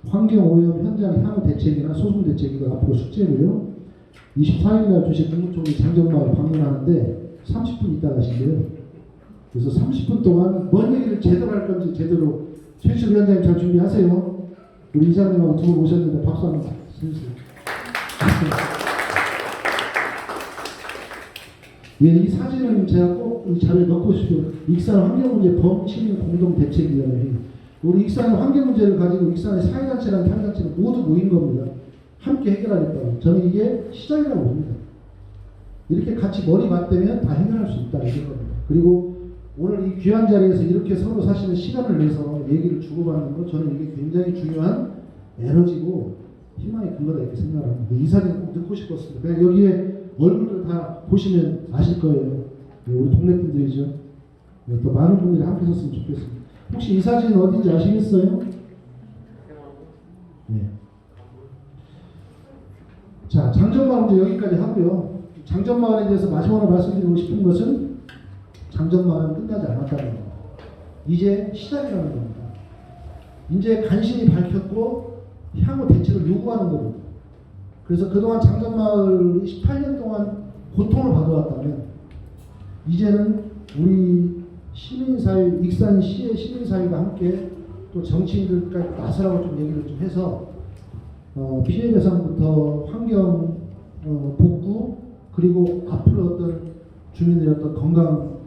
환경오염 현장 향후 대책이나 소송 대책이 앞으로 숙제고요. 24일날 주식 국무총리 장정마을 방문하는데 30분 있다 가신대요. 그래서 30분 동안 뭔 얘기를 제대로 할 건지 제대로 최철 위원장님 잘 준비하세요. 우리 이사님하고 두 분 오셨는데 박수 한번 주세요. 예, 이 사진은 제가 꼭 이 자료에 넣고 싶어요. 익산 환경문제 범시민 공동대책위원회. 우리 익산의 환경 문제를 가지고 익산의 사회단체라는 사회단체는 모두 모인 겁니다. 함께 해결하겠다. 저는 이게 시작이라고 봅니다. 이렇게 같이 머리 맞대면 다 해결할 수 있다 이런 겁니다. 그리고 오늘 이 귀한 자리에서 이렇게 서로 사실은 시간을 내서 얘기를 주고받는 것 저는 이게 굉장히 중요한 에너지고 희망의 근거다 이렇게 생각합니다. 이 사진 꼭 넣고 싶었습니다. 그냥 여기에 얼굴을 다 보시면 아실 거예요. 우리 동네 분들이죠. 더 많은 분들이 함께 섰으면 좋겠습니다. 혹시 이 사진 어딘지 아시겠어요? 네. 자, 장정마을 문제 여기까지 하고요. 장정마을에 대해서 마지막으로 말씀드리고 싶은 것은 장정마을은 끝나지 않았다는 겁니다. 이제 시작이라는 겁니다. 이제 간신히 밝혔고 향후 대책을 요구하는 겁니다. 그래서 그동안 장정마을이 18년 동안 고통을 받아왔다면 이제는 우리 시민사회, 익산시의 시민사회가 함께 또 정치인들까지 나서라고 좀 얘기를 좀 해서 피해 배상부터 환경 복구 그리고 앞으로 어떤 주민들의 어떤 건강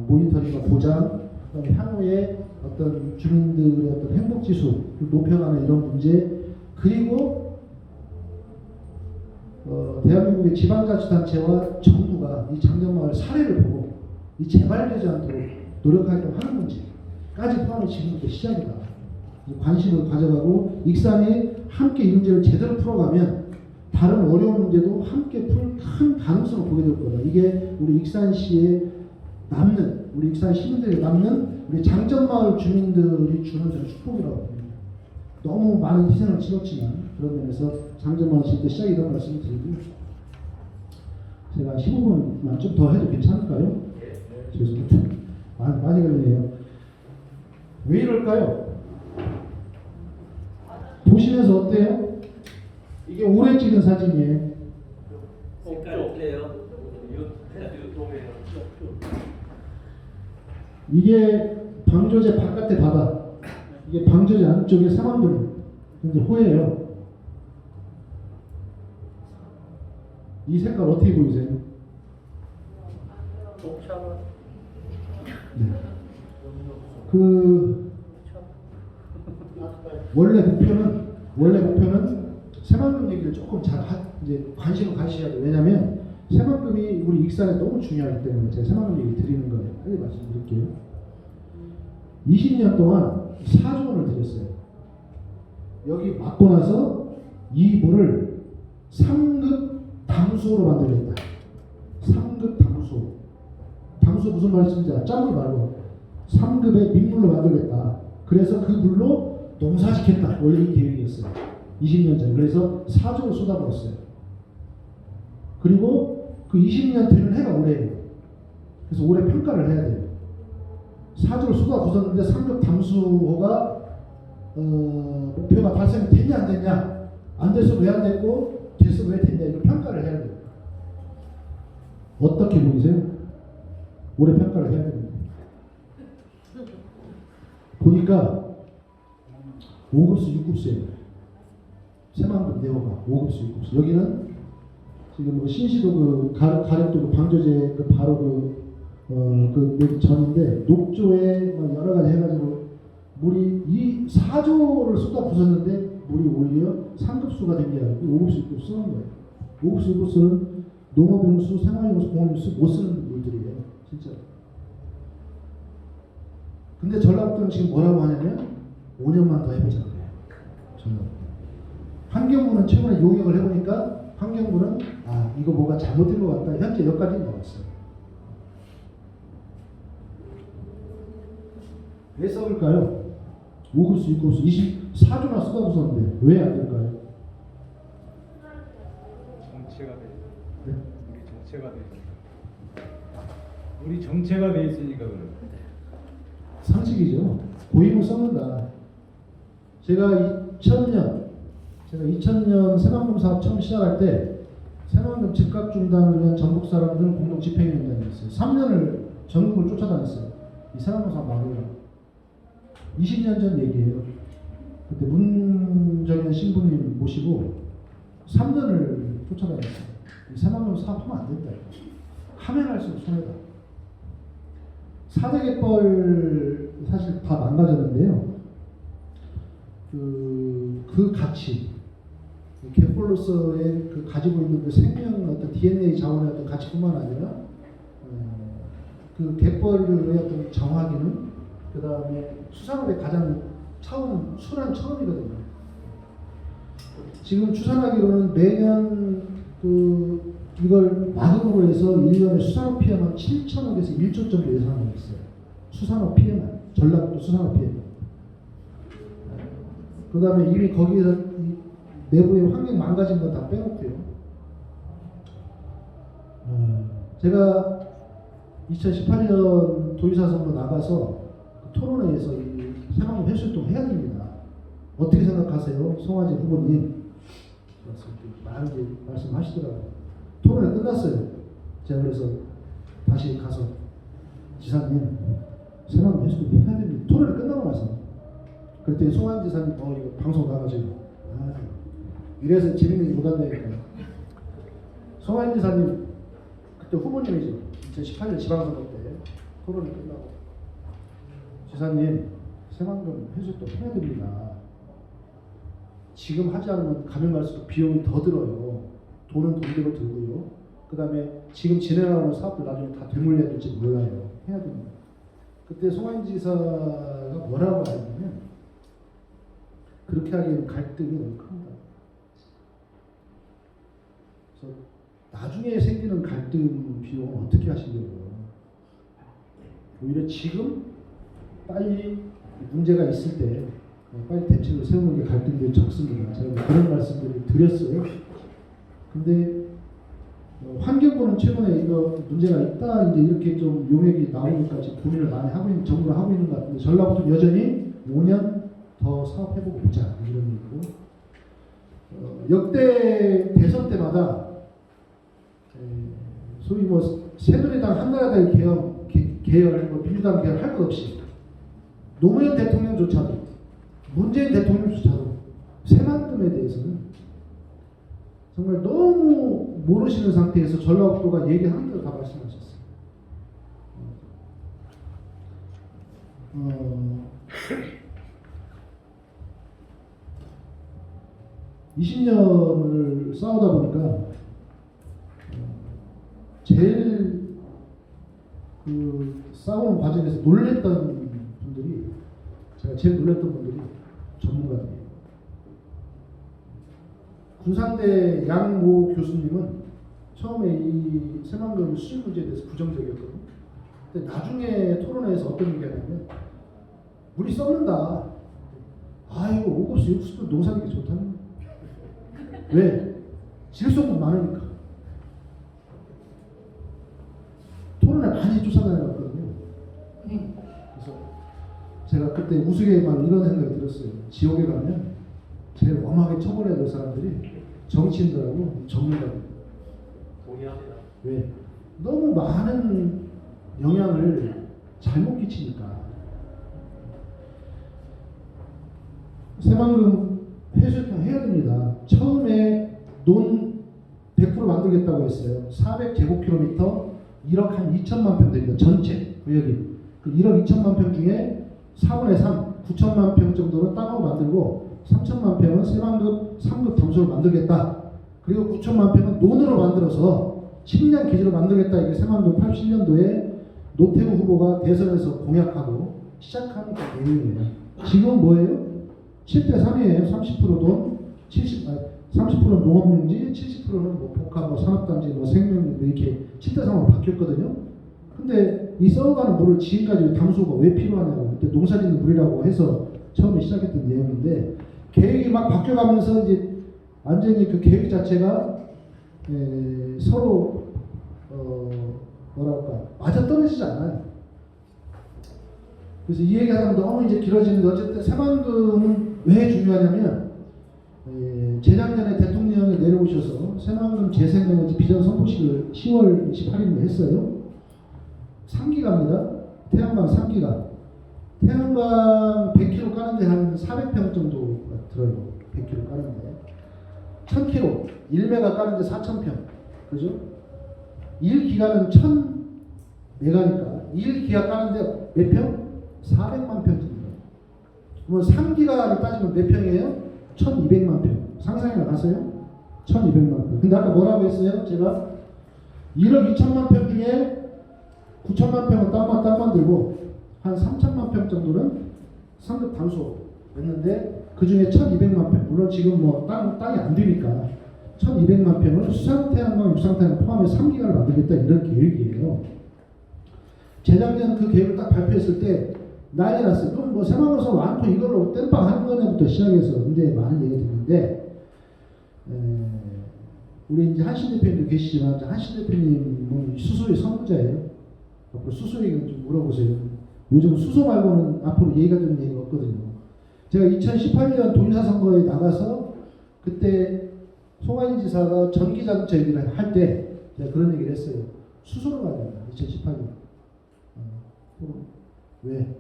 모니터링과 보장 그다음에 향후에 어떤 주민들의 어떤 행복 지수를 높여가는 이런 문제 그리고 대한민국의 지방자치단체와 정부가 이 장정마을 사례를 보고 이 재발되지 않도록 노력하려고 하는 문제까지 포함해 지금부터 시작이다. 관심을 가져가고 익산이 함께 이 문제를 제대로 풀어가면 다른 어려운 문제도 함께 풀 큰 가능성을 보게 될 거다. 이게 우리 익산시에 남는 우리 익산 시민들이 남는 우리 장정마을 주민들이 주는 저는 축복이라고 봅니다. 너무 많은 희생을 치렀지만 그런 면에서 장정마을 지금부터 시작이라는 말씀을 드리고요. 제가 15분만 좀 더 해도 괜찮을까요? 죄송합니다. 많이 걸리네요. 왜 이럴까요? 보시면서 어때요? 이게 오래 찍은 사진이에요. 색깔 어때요? 이게 방조제 바깥의 바다. 이게 방조제 안쪽에 상암동. 현재 호예요. 이 색깔 어떻게 보이세요? 독차가 네. 그 원래 목표는 새만금 얘기를 조금 이제 관심을 가지셔야 돼요. 왜냐하면 새만금이 우리 익산에 너무 중요하기 때문에 제가 새만금 얘기 드리는 거예요. 빨리 말씀드릴게요. 20년 동안 4조 원을 드렸어요. 여기 맞고 나서 이 물을 3급 담수로 만들겠다. 3급 담수. 담수 무슨 말씀인지 짠물 말고 3급의 민물로 만들겠다. 그래서 그 물로 농사짓겠다. 원래 이 계획이었어요. 20년 전에. 그래서 4조를 쏟아부었어요. 그리고 그 20년 되는 해가 올해예요. 그래서 올해 평가를 해야 돼요. 4조를 쏟아부었는데 3급 담수호가 목표가 달성이 됐냐 안 됐냐, 안 돼서 왜 안 됐고 돼서 왜 됐냐, 이걸 평가를 해야 돼요. 어떻게 보이세요? 올해 평가를 해야 됩니다. 보니까 5급수 6급수예요. 새만금 내어가 5급수 6급수. 여기는 지금 뭐 신시도 그 가력도 그 방조제 그 바로 그 전인데 녹조에 막 여러 가지 해가지고 물이 이 4조를 쏟아 부었는데 물이 오히려 3급수가 된 게 아니고 5급수 6급수 쓰는 거예요. 5급수 6급수는 농업용수, 생활용수, 공업용수 못 쓰는 물들이에요. 진짜. 근데 전라북도는 지금 뭐라고 하냐면 5년만 더 해보자 그래요. 전라북도. 환경부는 최근에 용역을 해보니까 환경부는 이거 뭐가 잘못된 것 같다. 현재 여기까지 나왔어요. 왜 썩을까요? 5급수, 6급수, 24조나 쏟아부었는데 왜 안 될까요? 정체가 돼. 네? 우리 정체가 돼 있으니까. 우리 정체가 돼 있으니까 그래. 상식이죠. 고임을 썩는다. 제가 2000년 새만금 사업 처음 시작할 때 새만금 집값 중단을 위한 전국 사람들 공동 집행위원장이 있어요. 3년을 전국을 쫓아다녔어요. 이 새만금 사업 막으려고. 20년 전 얘기예요. 그때 문정현 신부님 모시고 3년을 쫓아다녔어요. 이 새만금 사업하면 안 된다. 하면 할수록 손해다. 4대 갯벌 사실 다 망가졌는데요. 그 가치, 갯벌로서의 그 가지고 있는 그 생명 어떤 DNA 자원의 어떤 가치뿐만 아니라 그 갯벌의 어떤 정화 기능, 그 다음에 수산업의 가장 순환 처음이거든요. 지금 추산하기로는 매년 이걸 막음으로 해서 1년에 수산업 피해만 7천억에서 1조 정도 예상하고 있어요. 수산업 피해만, 전라북도 수산업 피해만. 그 다음에 이미 거기에서 내부의 환경 망가진 건 다 빼놓고요. 제가 2018년 도의사 선거 나가서 그 토론회에서 이 새만금 해수욕동 해야 됩니다. 어떻게 생각하세요? 송하진 후보님. 많이 말씀하시더라고요. 토론회 끝났어요. 제가 그래서 다시 가서 지사님 새만금 해수욕동 해야 됩니다. 토론회 끝나고 나서. 그때 송한 지사님 이거 방송 나가지고 이래서 재밌는 게 못한다니까요. 송한 지사님 그때 후보님이죠. 2018년 지방선거 때 토론이 끝나고 지사님 새만금 해수욕동 해야 됩니다. 지금 하지 않으면 가면 갈수록 비용이 더 들어요. 돈은 돈대로 들고요. 그 다음에 지금 진행하는 사업들 나중에 다 되물려야 될지 몰라요. 해야 됩니다. 그때 송한 지사가 뭐라고 하냐면 그렇게 하기에는 갈등이 너무 큽니다. 그래서 나중에 생기는 갈등 비용은 어떻게 하시려고요? 오히려 지금 빨리 문제가 있을 때 빨리 대책을 세우는 게 갈등이 적습니다. 제가 그런 말씀들을 드렸어요. 근데 환경부는 최근에 이거 문제가 있다 이제 이렇게 좀 용역이 나오니까 지금 고민을 많이 정부가 하고 있는 것 같은데 전라북도 여전히 5년 더 사업해보고 보자 이런 얘기고 역대 대선 때마다 소위 뭐 새누리당 한나라당 계열 민주당 계열 할 것 없이 노무현 대통령조차도 문재인 대통령조차도 새만금에 대해서는 정말 너무 모르시는 상태에서 전라북도가 얘기하는 대로 다 말씀하셨어요. 20년을 싸우다 보니까 제일 그 싸우는 과정에서 놀랬던 분들이, 제가 제일 놀랬던 분들이 전문가들이에요. 군산대 양모 교수님은 처음에 이 새만금 수질 문제에 대해서 부정적이었거든요. 근데 나중에 토론회에서 어떤 얘기가 하냐면, 물이 썩는다. 이거 5급수 6급수 농사짓기 좋다는 거예요. 왜? 질소가 많으니까. 토론회 많이 쫓아다녀봤거든요. 그래서 제가 그때 우스개만 이런 생각이 들었어요. 지옥에 가면 제일 엄하게 처벌해야 될 사람들이 정치인들하고 전문가들. 동의합니다. 왜? 너무 많은 영향을 잘못 끼치니까. 새만금 해수욕장 해야 됩니다. 처음에 논 100% 만들겠다고 했어요. 400제곱킬로미터 1억 한 2천만 평 됩니다. 전체 구역이. 그 1억 2천만 평 중에 4분의 3, 9천만 평 정도는 땅으로 만들고 3천만 평은 새만금 3급 담수를 만들겠다. 그리고 9천만 평은 논으로 만들어서 식량 기지로 만들겠다. 이게 새만금 87년도에 노태우 후보가 대선에서 공약하고 시작한 그 내용이에요. 지금 뭐예요? 7대 3이에요. 30% 돈, 30%는 농업용지, 70%는 뭐 복합, 뭐 산업단지, 뭐 생명 이렇게 7대 3으로 바뀌었거든요. 근데 이 썩어가는 물을 지금까지 담수가 왜 필요하냐고, 그때 농사짓는 물이라고 해서 처음에 시작했던 내용인데, 계획이 막 바뀌어가면서 이제 완전히 그 계획 자체가 서로 뭐랄까 맞아떨어지지 않아요. 그래서 이 얘기하면 너무 이제 길어지는데, 어쨌든 새만금은 왜 중요하냐면, 재작년에 대통령이 내려오셔서 새만금 재생에너지 비전 선포식을 10월 28일에 했어요. 3기가입니다. 태양광 3기가. 태양광 100km 까는데 한 400평 정도가 들어요. 100km 까는데. 1000km, 1메가 까는데 4000평. 그죠? 1기가는 1000메가니까 1기가 까는데 몇 평? 400만 평 정도. 그러면 3기가를 따지면 몇 평이에요? 1200만 평. 상상해 가세요? 1200만 평. 근데 아까 뭐라고 했어요? 제가 1억 2천만 평 중에 9천만 평은 땅 만들고 한 3천만 평 정도는 상급 담수했는데, 그 중에 1200만 평, 물론 지금 뭐 땅이 안 되니까 1200만 평을 수상태양광, 육상태양광 포함해서 3기가를 만들겠다, 이런 계획이에요. 재작년 그 계획을 딱 발표했을 때 난리 났어요. 그럼 뭐 새만금에서 완토 이걸로 땜빵 하는 거냐부터 시작해서 굉장히 많은 얘기가 듣는데, 우리 이제 한신 대표님도 계시지만, 한신 대표님은 수소의 선구자예요. 앞으로 수소 얘기는 좀 물어보세요. 요즘 수소 말고는 앞으로 얘기가 되는 얘기가 없거든요. 제가 2018년 도지사 선거에 나가서 그때 송하인 지사가 전기자동차 얘기를 할 때 제가 그런 얘기를 했어요. 수소로 가야 된다. 2018년. 왜?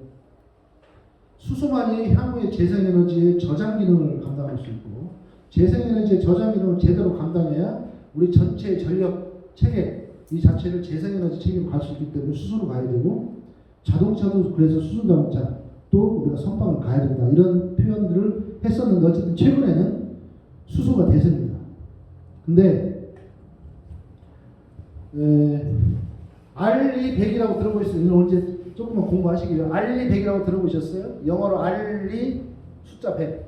수소만이 향후의 재생에너지의 저장 기능을 감당할 수 있고, 재생에너지의 저장 기능을 제대로 감당해야 우리 전체 전력 체계 이 자체를 재생에너지 체계로 갈 수 있기 때문에 수소로 가야 되고, 자동차도 그래서 수소자동차 또 우리가 선박을 가야 된다, 이런 표현들을 했었는데, 어쨌든 최근에는 수소가 대세입니다. 근데 RE100이라고 들어보셨어요? 언제 조금만 공부하시기로. RE100이라고 들어보셨어요? 영어로 RE 숫자 100.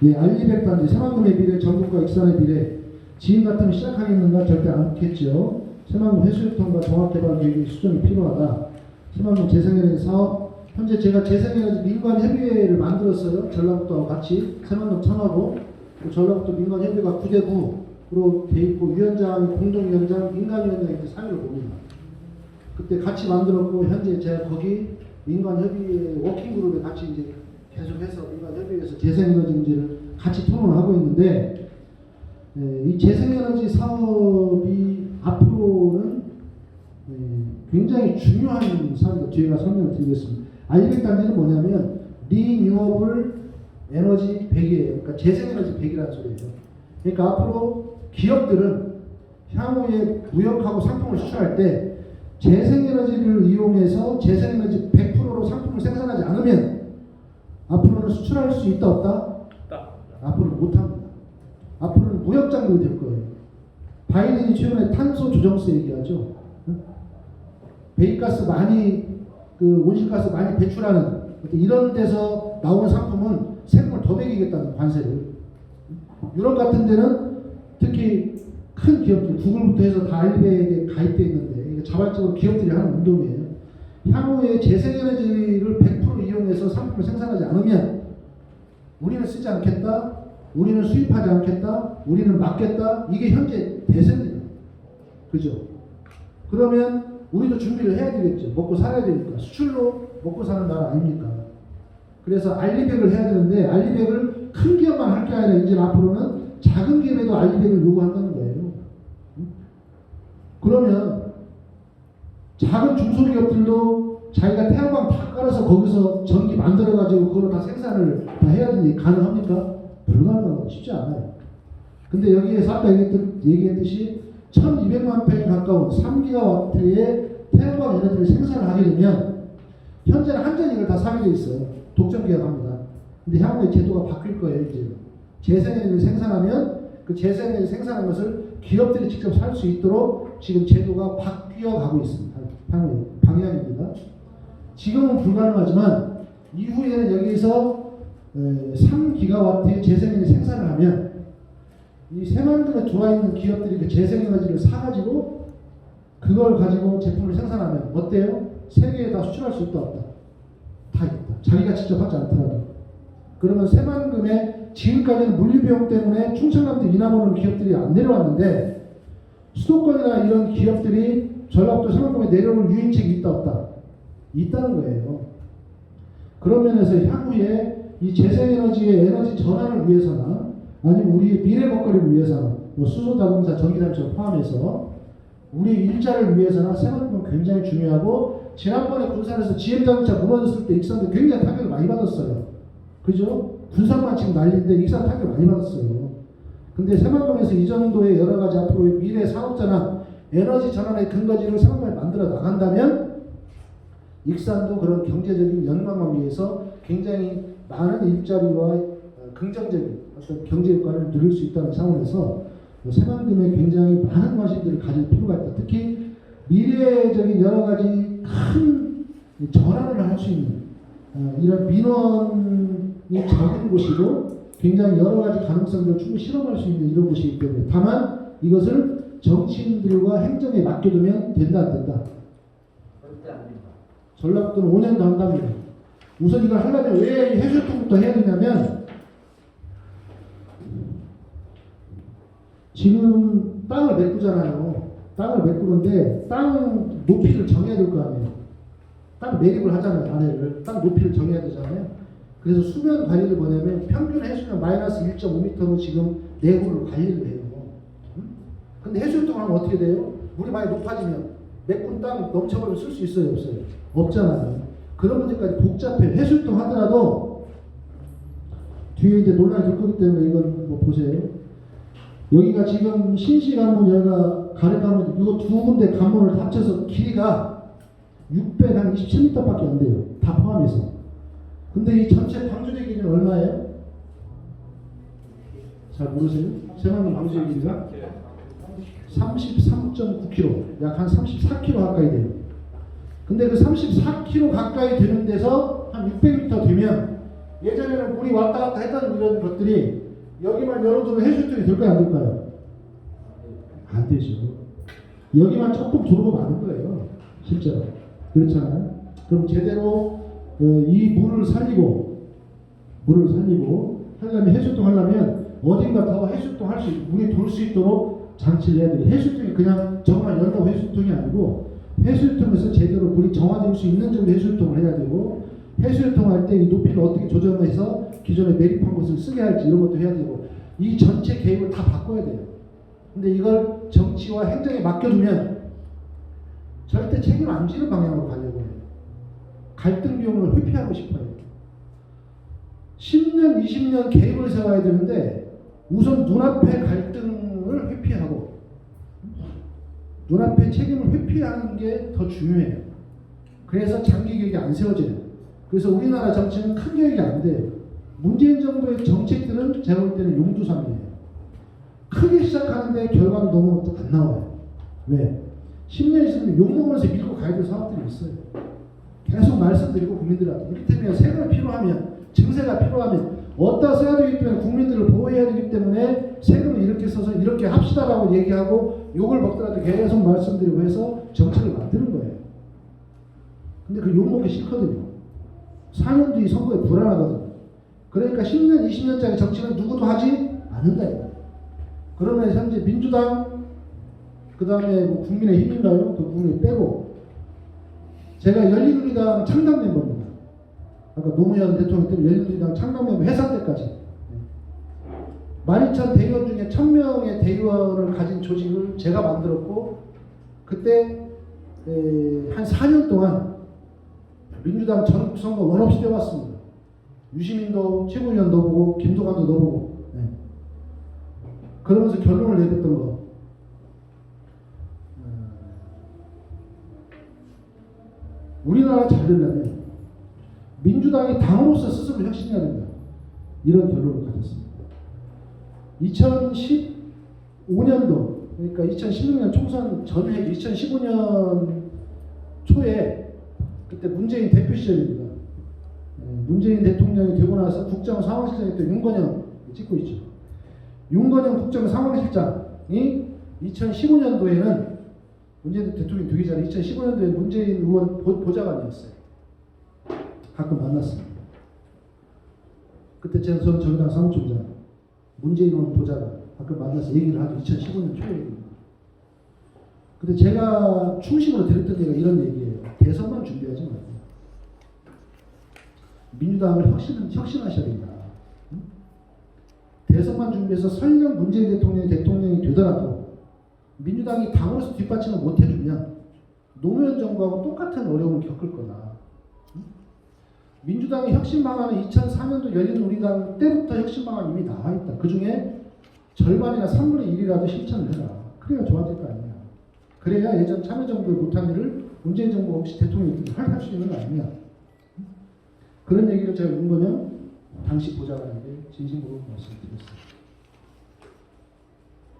예, RE100 단지 새만금의 미래, 전국과 익산의 미래. 지금 같으면 시작하겠는가? 절대 않겠죠. 새만금 해수욕통과 종합개발 계획의 수정이 필요하다. 새만금 재생에너지 사업. 현재 제가 재생에너지 민간협의회를 만들었어요. 전라북도와 같이. 새만금 청하고 전라북도 민간협의회가 9대 9로 돼 있고, 위원장, 공동위원장, 민간위원장이 3위를 봅니다. 그때 같이 만들었고, 현재 제가 거기 민간협의회 워킹그룹에 같이 이제 계속해서 민간협의회에서 재생에너지 문제를 같이 토론을 하고 있는데, 이 재생에너지 사업이 앞으로는 굉장히 중요한 사업입니다. 저희가 설명을 드리겠습니다. RE100 단지는 뭐냐면 리뉴어블 에너지 100이에요. 그러니까 재생에너지 100이라는 소리예요. 그러니까 앞으로 기업들은 향후에 무역하고 상품을 수출할 때 재생에너지를 이용해서 재생에너지 100%로 상품을 생산하지 않으면 앞으로는 수출할 수 있다 없다? 앞으로는 못합니다. 앞으로는 무역장벽이 될 거예요. 바이든이 최근에 탄소 조정세 얘기하죠. 배기가스 많이 온실가스 많이 배출하는 이런 데서 나오는 상품은 세금을 더 매기겠다는 관세를. 유럽 같은 데는 특히 큰 기업들, 구글부터 해서 다 알리베이에 가입되어 있는데 이게 자발적으로 기업들이 하는 운동이에요. 향후에 재생에너지를 100% 이용해서 상품을 생산하지 않으면 우리는 쓰지 않겠다, 우리는 수입하지 않겠다, 우리는 막겠다. 이게 현재 대세입니다. 그죠? 그러면 우리도 준비를 해야 되겠죠. 먹고 살아야 되니까. 수출로 먹고 사는 나라 아닙니까? 그래서 알리백을 해야 되는데 알리백을 큰 기업만 할 게 아니라 이제 앞으로는 작은 기업에도 알리백을 요구한다는 거예요. 그러면 작은 중소기업들도 자기가 태양광 다 깔아서 거기서 전기 만들어가지고 그걸로 다 생산을 다 해야 되니 가능합니까? 불가능하고 쉽지 않아요. 근데 여기에서 아까 얘기했듯이 1200만 평에 가까운 3기가와트의 태양광 에너지를 생산을 하게 되면 현재는 한전이 이걸 다 사게 돼 있어요. 독점 계약합니다. 근데 향후에 제도가 바뀔 거예요. 이제 재생에너지를 생산하면 그 재생에너지 생산한 것을 기업들이 직접 살 수 있도록 지금 제도가 바뀌어 가고 있습니다. 향후에 방향입니다. 지금은 불가능하지만 이후에는 여기서 3기가와트의 재생에너지 생산을 하면 이 새만금에 들어와 있는 기업들이 그 재생에너지를 사가지고 그걸 가지고 제품을 생산하면 어때요? 세계에 다 수출할 수 있다 없다? 다 있다. 자기가 직접 하지 않더라도. 그러면 새만금에 지금까지는 물류비용 때문에 충청남도 이남 오는 기업들이 안 내려왔는데 수도권이나 이런 기업들이 전라도 새만금에 내려올 유인책이 있다 없다? 있다는 거예요. 그런 면에서 향후에 이 재생에너지의 에너지 전환을 위해서나 아니면 우리의 미래 먹거리를 위해서나 뭐 수소자동차, 전기자동차 포함해서 우리 일자를 위해서나 새만금은 굉장히 중요하고 지난번에 군산에서 GM자동차 무너졌을 때 익산도 굉장히 타격을 많이 받았어요. 그죠? 군산만 지금 난리인데 익산 타격을 많이 받았어요. 근데 새만금에서 이 정도의 여러 가지 앞으로의 미래 산업자나 에너지 전환의 근거지를 새만금에 만들어 나간다면 익산도 그런 경제적인 연관관계에서 굉장히 많은 일자리와 긍정적인 어떤 경제 효과를 누릴 수 있다는 차원에서 새만금에 굉장히 많은 관심들을 가질 필요가 있다. 특히 미래적인 여러 가지 큰 전환을 할 수 있는 이런 민원이 적은 곳이고 굉장히 여러 가지 가능성들을 충분히 실험할 수 있는 이런 곳이기 때문에 다만 이것을 정치인들과 행정에 맡겨두면 된다 안 된다? 절대 안 된다. 전라도는 5년도 한답니다. 우선 이걸 하려면 왜 해수통부터 해야 되냐면 지금 땅을 메꾸잖아요. 땅을 메꾸는데 땅 높이를 정해야 될 거 아니에요. 땅 매립을 하잖아요. 아래를. 땅 높이를 정해야 되잖아요. 그래서 수면 관리를 뭐냐면 평균 해수면 마이너스 1.5m로 지금 내부를 관리를 해요. 근데 해수욕탕 하면 어떻게 돼요? 물이 많이 높아지면 메꾼 땅 넘쳐버리면 쓸 수 있어요? 없어요? 없잖아요. 그런 문제까지 복잡해. 해수욕탕 하더라도 뒤에 이제 논란이 될 거기 때문에 이건 뭐 보세요. 여기가 지금 신시관문 여기가 가래관문 이거 두 군데 관문을 합쳐서 길이가 627m밖에 안 돼요. 다 포함해서. 근데 이 전체 방주대 길이는 얼마예요? 잘 모르세요? 새만금 방주대 길이가 33.9km, 약 한 34km 가까이 돼요. 근데 그 34km 가까이 되는 데서 한 600m 되면 예전에는 물이 왔다 갔다 했던 이런 것들이 여기만 열어두면 해수욕탕이 될까요? 안 될까요? 안 되죠. 여기만 조금 들어오고 마는 거예요. 실제로. 그렇잖아요. 그럼 제대로 이 물을 살리고 하려면 해수욕탕 하려면 어딘가 더 해수욕탕 할 수 물이 돌 수 있도록 장치를 해야 돼요. 해수욕탕이 그냥 저것만 열다고 해수욕탕이 아니고 해수욕탕에서 제대로 물이 정화될 수 있는 정도 해수욕탕을 해야 되고 해수욕탕 할 때 이 높이를 어떻게 조정해서 기존에 매립한 곳을 쓰게 할지 이런 것도 해야 되고 이 전체 계획을 다 바꿔야 돼요. 근데 이걸 정치와 행정에 맡겨두면 절대 책임 안 지는 방향으로 가려고 해요. 갈등 비용을 회피하고 싶어요. 10년, 20년 계획을 세워야 되는데 우선 눈앞의 갈등을 회피하고 눈앞의 책임을 회피하는 게 더 중요해요. 그래서 장기 계획이 안 세워져요. 그래서 우리나라 정치는 큰 계획이 안 돼요. 문재인 정부의 정책들은 제가 볼 때는 용두삼이에요. 크게 시작하는데 결과는 너무 안 나와요. 왜? 10년 있으면 욕먹으면서 밀고 가야 될 사업들이 있어요. 계속 말씀드리고 국민들한테 이를테면 세금이 필요하면 증세가 필요하면 어디다 써야 되기 때문에 국민들을 보호해야 되기 때문에 세금을 이렇게 써서 이렇게 합시다라고 얘기하고 욕을 먹더라도 계속 말씀드리고 해서 정책을 만드는 거예요. 근데 그 욕먹기 싫거든요. 4년 뒤 선거에 불안하거든요. 그러니까 10년, 20년짜리 정치는 누구도 하지 않는다. 그러면 현재 민주당, 그 다음에 뭐 국민의힘인가요? 그 국민 빼고 제가 열린우리당 창당 멤버입니다. 아까 노무현 대통령 때문에 열린우리당 창당 멤버 해산 때까지 12,000 대의원 중에 1,000명의 대의원을 가진 조직을 제가 만들었고 그때 한 4년 동안 민주당 전국선거 원없이 뛰어왔습니다. 유시민도 최고위원 넣어보고 김도관도 넣어보고 그러면서 결론을 내렸던 거 우리나라가 잘 되려면 민주당이 당으로서 스스로 혁신해야 된다. 이런 결론을 가졌습니다. 2015년도 그러니까 2016년 총선 전에 2015년 초에 그때 문재인 대표 시절입니다. 문재인 대통령이 되고 나서 국정상황실장이 윤건영 찍고 있죠. 윤건영 국정상황실장이 2015년도에는 문재인 대통령이 되기 전에 2015년도에 문재인 의원 보좌관이었어요. 가끔 만났습니다. 그때 저는 정의당 사무총장, 문재인 의원 보좌관 가끔 만나서 얘기를 하죠. 2015년 초에. 근데 제가 충식으로 드렸던 얘기가 이런 얘기예요. 대선만 준비하지 말고 민주당을 혁신하셔야 된다. 대선만 준비해서 설령 문재인 대통령이 되더라도 민주당이 당으로서 뒷받침을 못 해주면 노무현 정부하고 똑같은 어려움을 겪을 거다. 민주당의 혁신 방안은 2004년도 열린우리당 때부터 혁신 방안이 이미 나와 있다. 그 중에 절반이나 3분의 1이라도 실천을 해라. 그래야 좋아질 거 아니냐. 그래야 예전 참여정부의 못한 일을 문재인 정부가 혹시 대통령이 할 수 있는 거 아니냐. 그런 얘기를 제가 윤건영 당시 보좌관에게 진심으로 말씀드렸습니다.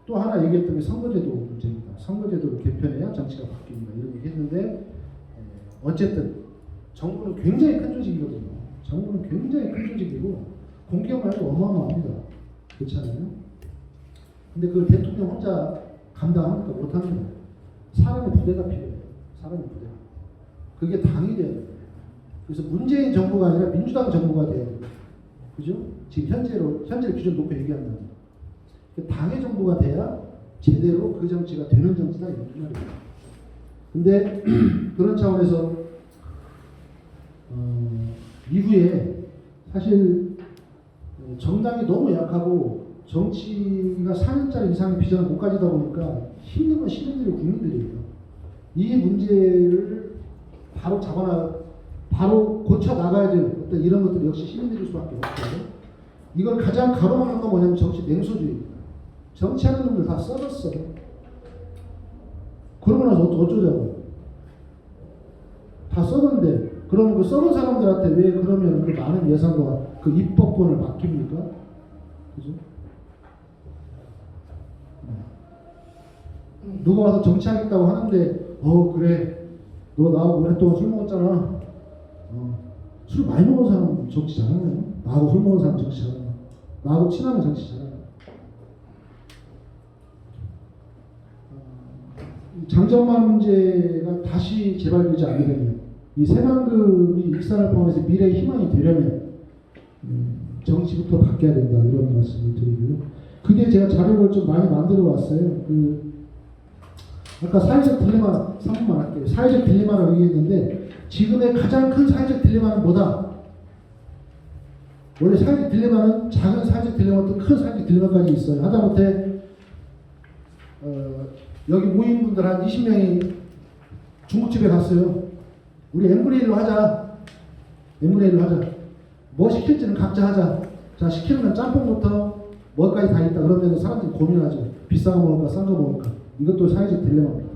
또 하나 얘기했던 게 선거제도 문제입니다. 선거제도를 개편해야 정치가 바뀝니다. 이런 얘기 했는데 어쨌든 정부는 굉장히 큰 조직이거든요. 정부는 굉장히 큰 조직이고 공기업만해도 어마어마합니다. 그렇잖아요. 근데 그걸 대통령 혼자 감당합니까? 못합니다. 사람의 부대가 필요해요. 사람의 부대. 그게 당이 돼야 돼요. 그래서 문재인 정부가 아니라 민주당 정부가 돼야 돼요. 그죠? 지금 현재 기준 놓고 얘기한다면 당의 정부가 돼야 제대로 그 정치가 되는 정치다 이런 말이에요. 근데 그런 차원에서 이후에 사실 정당이 너무 약하고 정치가 4년짜리 이상의 비전을 못 가지다 보니까 힘든 건 시민들이 국민들이에요. 이 문제를 바로 고쳐 나가야 될 어떤 이런 것들 역시 시민들일 수밖에 없어요. 이걸 가장 가로막는 건 뭐냐면 정치 냉소주의입니다. 정치하는 놈들 다 썩었어. 그러고 나서 어쩌자고. 다 썩었는데 그러면 그 썩은 사람들한테 왜 그러면 그 많은 예산과 그 입법권을 맡깁니까? 그죠? 누가 와서 정치하겠다고 하는데 그래 너 나하고 오랫동안 술 먹었잖아. 술 많이 먹은 사람 정치 잘하나요? 나하고 술 먹은 사람 정치 잘하나? 나하고 친하면 정치 잘하나? 장점만 문제가 다시 재발되지 않으려면 이 새만금이 익산을 포함해서 미래의 희망이 되려면 정치부터 바뀌어야 된다 이런 말씀을 드리고요. 그게 제가 자료를 좀 많이 만들어 왔어요. 아까 사회적 딜레마 3분만 할게요. 사회적 딜레마라고 얘기했는데 지금의 가장 큰 사회적 딜레마는 뭐다? 원래 사회적 딜레마는 작은 사회적 딜레마도 큰 사회적 딜레마까지 있어요. 하다못해 여기 모인 분들 한 20명이 중국집에 갔어요. 우리 M1로 하자. M1로 하자. 뭐 시킬지는 각자 하자. 자, 시키는 건 짬뽕부터 뭐까지 다 있다. 그러면 사람들이 고민하죠. 비싼 거 먹을까, 싼 거 먹을까. 이것도 사회적 딜레마입니다.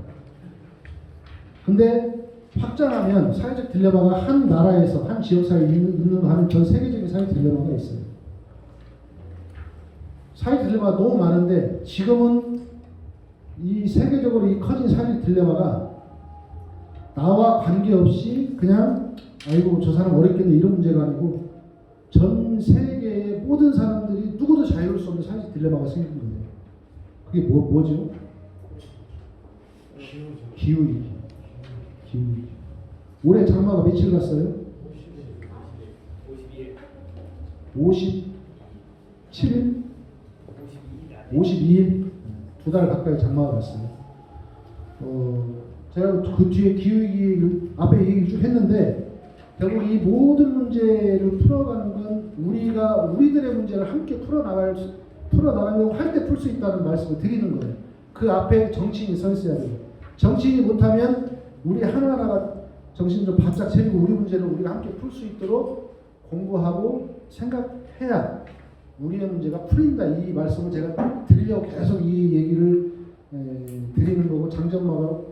근데 확장하면 사회적 딜레마가 한 나라에서 한 지역사회에 있는 거 하면 전 세계적인 사회 딜레마가 있어요. 사회 딜레마가 너무 많은데 지금은 이 세계적으로 이 커진 사회 딜레마가 나와 관계없이 그냥 아이고 저 사람 어렵겠네 이런 문제가 아니고 전 세계의 모든 사람들이 누구도 자유로울 수 없는 사회적 딜레마가 생긴 거예요. 그게 뭐죠? 기후위기. 기후위기. 올해 장마가 며칠 갔어요? 57일? 52일? 2달 가까이 장마가 갔어요. 제가 그 뒤에 기후위기 앞에 얘기 쭉 했는데 결국 이 모든 문제를 풀어가는 건 우리들의 문제를 함께 풀어나가려고 할 때 풀 수 있다는 말씀을 드리는 거예요. 그 앞에 정치인이 서 있어야 돼요. 정치인이 못하면 우리 하나하나가 정신 좀 바짝 차리고 우리 문제를 우리가 함께 풀 수 있도록 공부하고 생각해야 우리의 문제가 풀린다. 이 말씀을 제가 드리려고 계속 이 얘기를 드리는 거고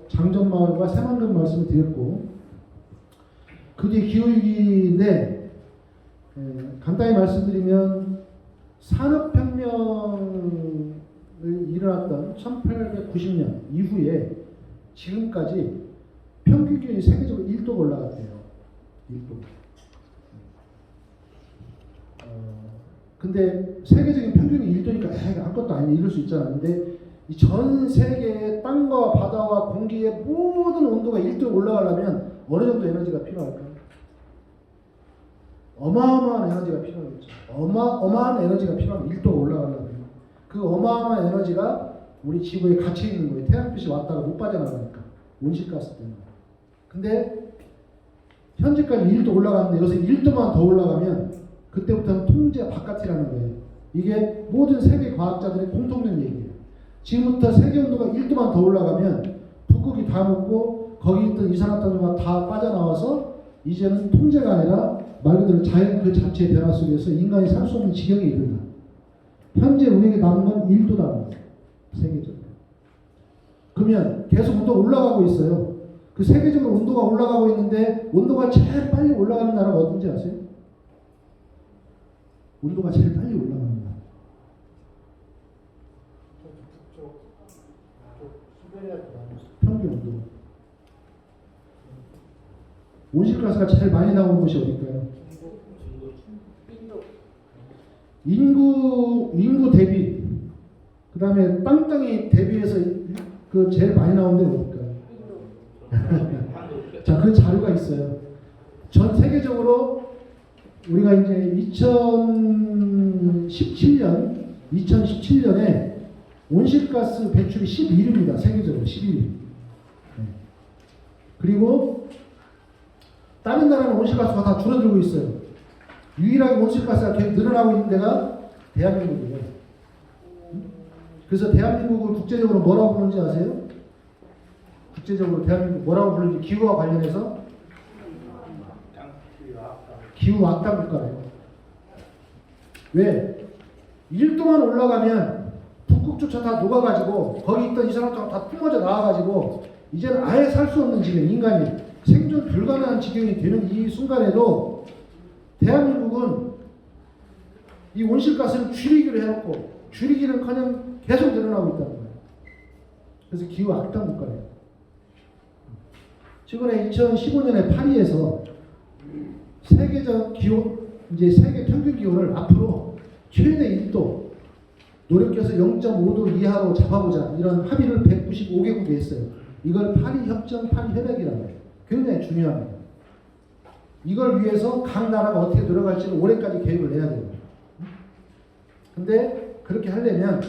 장전마을과 새만금 말씀을 드렸고 그 뒤에 기후위기인데 간단히 말씀드리면 산업혁명을 일어났던 1890년 이후에 지금까지 평균 기온이 세계적으로 1도가 올라갔대요. 1도. 근데 세계적인 평균이 1도니까 아무것도 아니야 이럴 수 있잖아. 근데 이 전 세계의 땅과 바다와 공기의 모든 온도가 1도 올라가려면 어느 정도 에너지가 필요할까요? 어마어마한 에너지가 필요하겠죠. 어마어마한 에너지가 필요하면 1도가 올라가려면 그 어마어마한 에너지가 우리 지구에 갇혀 있는 거예요. 태양빛이 왔다가 못 빠져나가니까 온실가스 때문에. 근데 현재까지 1도 올라갔는데 여기서 1도만 더 올라가면 그때부터는 통제 바깥이라는 거예요. 이게 모든 세계 과학자들의 공통된 얘기예요. 지금부터 세계 온도가 1도만 더 올라가면 북극이 다 녹고 거기 있던 이산화탄소가 다 빠져나와서 이제는 통제가 아니라 말 그대로 자연 그 자체의 변화 속에서 인간이 살 수 없는 지경에 이른다. 현재 우리에게 남은 건 1도라는 거예요. 세계적으로. 그러면 계속 온도가 올라가고 있어요. 그 세계적으로 온도가 올라가고 있는데 온도가 제일 빨리 올라가는 나라가 어딘지 아세요? 온도가 제일 빨리 올라가는 나라. 평균 온도. 온실가스가 제일 많이 나오는 곳이 어딜까요? 인구 대비. 그 다음에 땅덩이 대비해서 그 제일 많이 나오는 데 어딜까요? 자, 그 자료가 있어요. 전 세계적으로 우리가 이제 2017년에 온실가스 배출이 11위입니다. 세계적으로 11위. 그리고 다른 나라는 온실가스가 다 줄어들고 있어요. 유일하게 온실가스가 계속 늘어나고 있는 데가 대한민국이에요. 그래서 대한민국을 국제적으로 뭐라고 부르는지 아세요? 국제적으로 대한민국 뭐라고 부르는지 기후와 관련해서 기후 악당 국가예요. 왜? 1도만 올라가면 북극조차 다 녹아가지고 거기 있던 이산화탄소 다 뿜어져 나와가지고 이제는 아예 살 수 없는 지경, 인간이 생존 불가능한 지경이 되는 이 순간에도 대한민국은 이 온실가스를 줄이기로 해놓고 줄이기는커녕 계속 늘어나고 있다는 거예요. 그래서 기후 악당 국가예요. 최근에 2015년에 파리에서 세계적 기온, 이제 세계 평균 기온을 앞으로 최대 1도 노력해서 0.5도 이하로 잡아보자 이런 합의를 195개국이 했어요. 이걸 파리 협정, 파리 협약이라고 해요. 굉장히 중요합니다. 이걸 위해서 각 나라가 어떻게 노력할지는 올해까지 계획을 내야 돼요. 근데 그렇게 하려면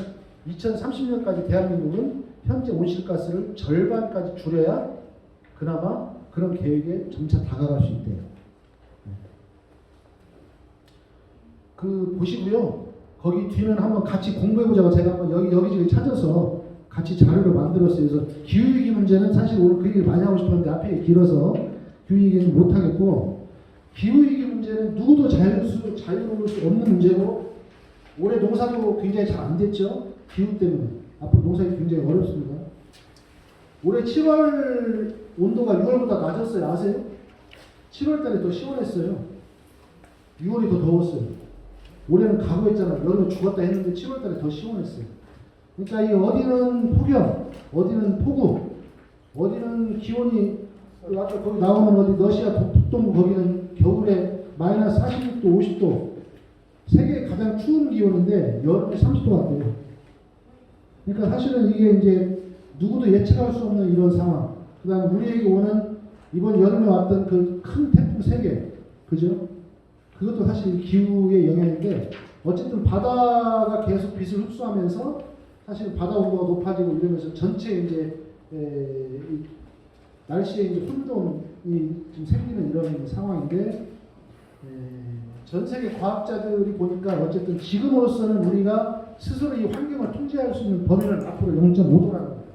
2030년까지 대한민국은 현재 온실가스를 절반까지 줄여야 그나마 그런 계획에 점차 다가갈 수 있대요. 그 보시고요. 거기 뒤는 한번 같이 공부해보자고 제가 한번 여기저기 찾아서 같이 자료를 만들었어요. 그래서 기후위기 문제는 사실 오늘 그 얘기를 많이 하고 싶었는데 앞에 길어서 기후위기는 못하겠고 기후위기 문제 문제는 누구도 자유로울 수 없는 문제고 올해 농사도 굉장히 잘 안 됐죠. 기후 때문에. 앞으로 농사가 굉장히 어렵습니다. 올해 7월 온도가 6월보다 낮았어요. 아세요? 7월 달에 더 시원했어요. 6월이 더 더웠어요. 올해는 각오했잖아요. 여름에 죽었다 했는데 7월 달에 더 시원했어요. 그러니까 이 어디는 폭염, 어디는 폭우, 어디는 기온이 아까 거기 나오는 어디 러시아 북동부 거기는 겨울에 마이너스 46도, 50도 세계 가장 추운 기온인데 여름에 30도 같대요. 그러니까 사실은 이게 이제 누구도 예측할 수 없는 이런 상황. 그다음 우리에게 오는 이번 여름에 왔던 그 큰 태풍 3개, 그죠? 그것도 사실 기후의 영향인데 어쨌든 바다가 계속 빛을 흡수하면서 사실 바다 온도가 높아지고 이러면서 전체 이제 날씨에 이제 혼돈이 좀 생기는 이런 상황인데 전 세계 과학자들이 보니까 어쨌든 지금으로서는 우리가 스스로 이 환경을 통제할 수 있는 범위는 앞으로 0.5도라는 거예요.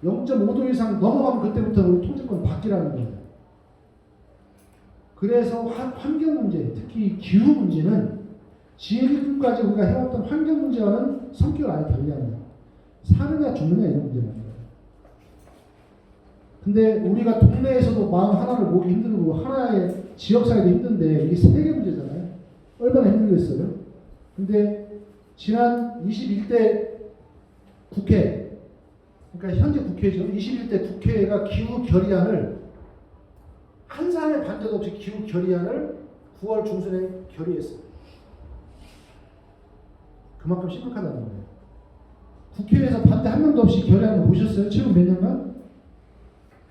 0.5도 이상 넘어가면 그때부터 우리 통제권 바뀌라는 거예요. 그래서 환경 문제, 특히 기후 문제는 지금까지 우리가 해왔던 환경 문제와는 성격을 아예 달리합니다. 사느냐 죽느냐 이런 문제라는 거예요. 근데 우리가 동네에서도 마음 하나를 모기 힘들고 하나의 지역사회도 힘든데 이게 세계 문제잖아요. 얼마나 힘들겠어요. 근데 지난 21대 국회, 그러니까 현재 국회죠. 21대 국회가 기후 결의안을 한 사람의 반대도 없이 기후 결의안을 9월 중순에 결의했어요. 그만큼 심각하다는 거예요. 국회에서 반대 한 명도 없이 결의안을 보셨어요? 최근 몇 년간?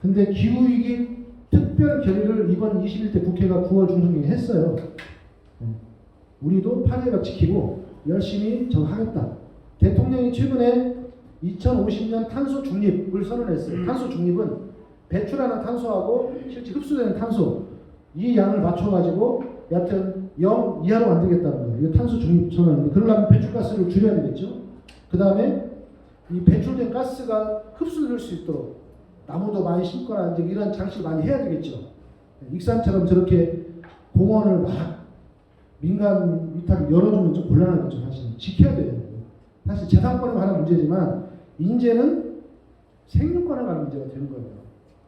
근데 기후위기 특별 결의를 이번 21대 국회가 9월 중순에 했어요. 우리도 파리해가 지키고 열심히 하겠다. 대통령이 최근에 2050년 탄소 중립을 선언했어요. 탄소 중립은 배출하는 탄소하고 실제 흡수되는 탄소 이 양을 맞춰가지고 여하튼 0 이하로 만들겠다는 거예요. 이게 탄소 중립 선언인데 그러려면 배출가스를 줄여야 되겠죠. 그 다음에 이 배출된 가스가 흡수될 수 있도록 나무도 많이 심거나 이제 이런 장치를 많이 해야 되겠죠. 익산처럼 저렇게 공원을 막 민간 위탁 열어주면 좀 곤란하겠죠. 사실 지켜야 돼요. 사실 재산권에 관한 문제지만 인제는 생명권에 관한 문제가 되는 거예요.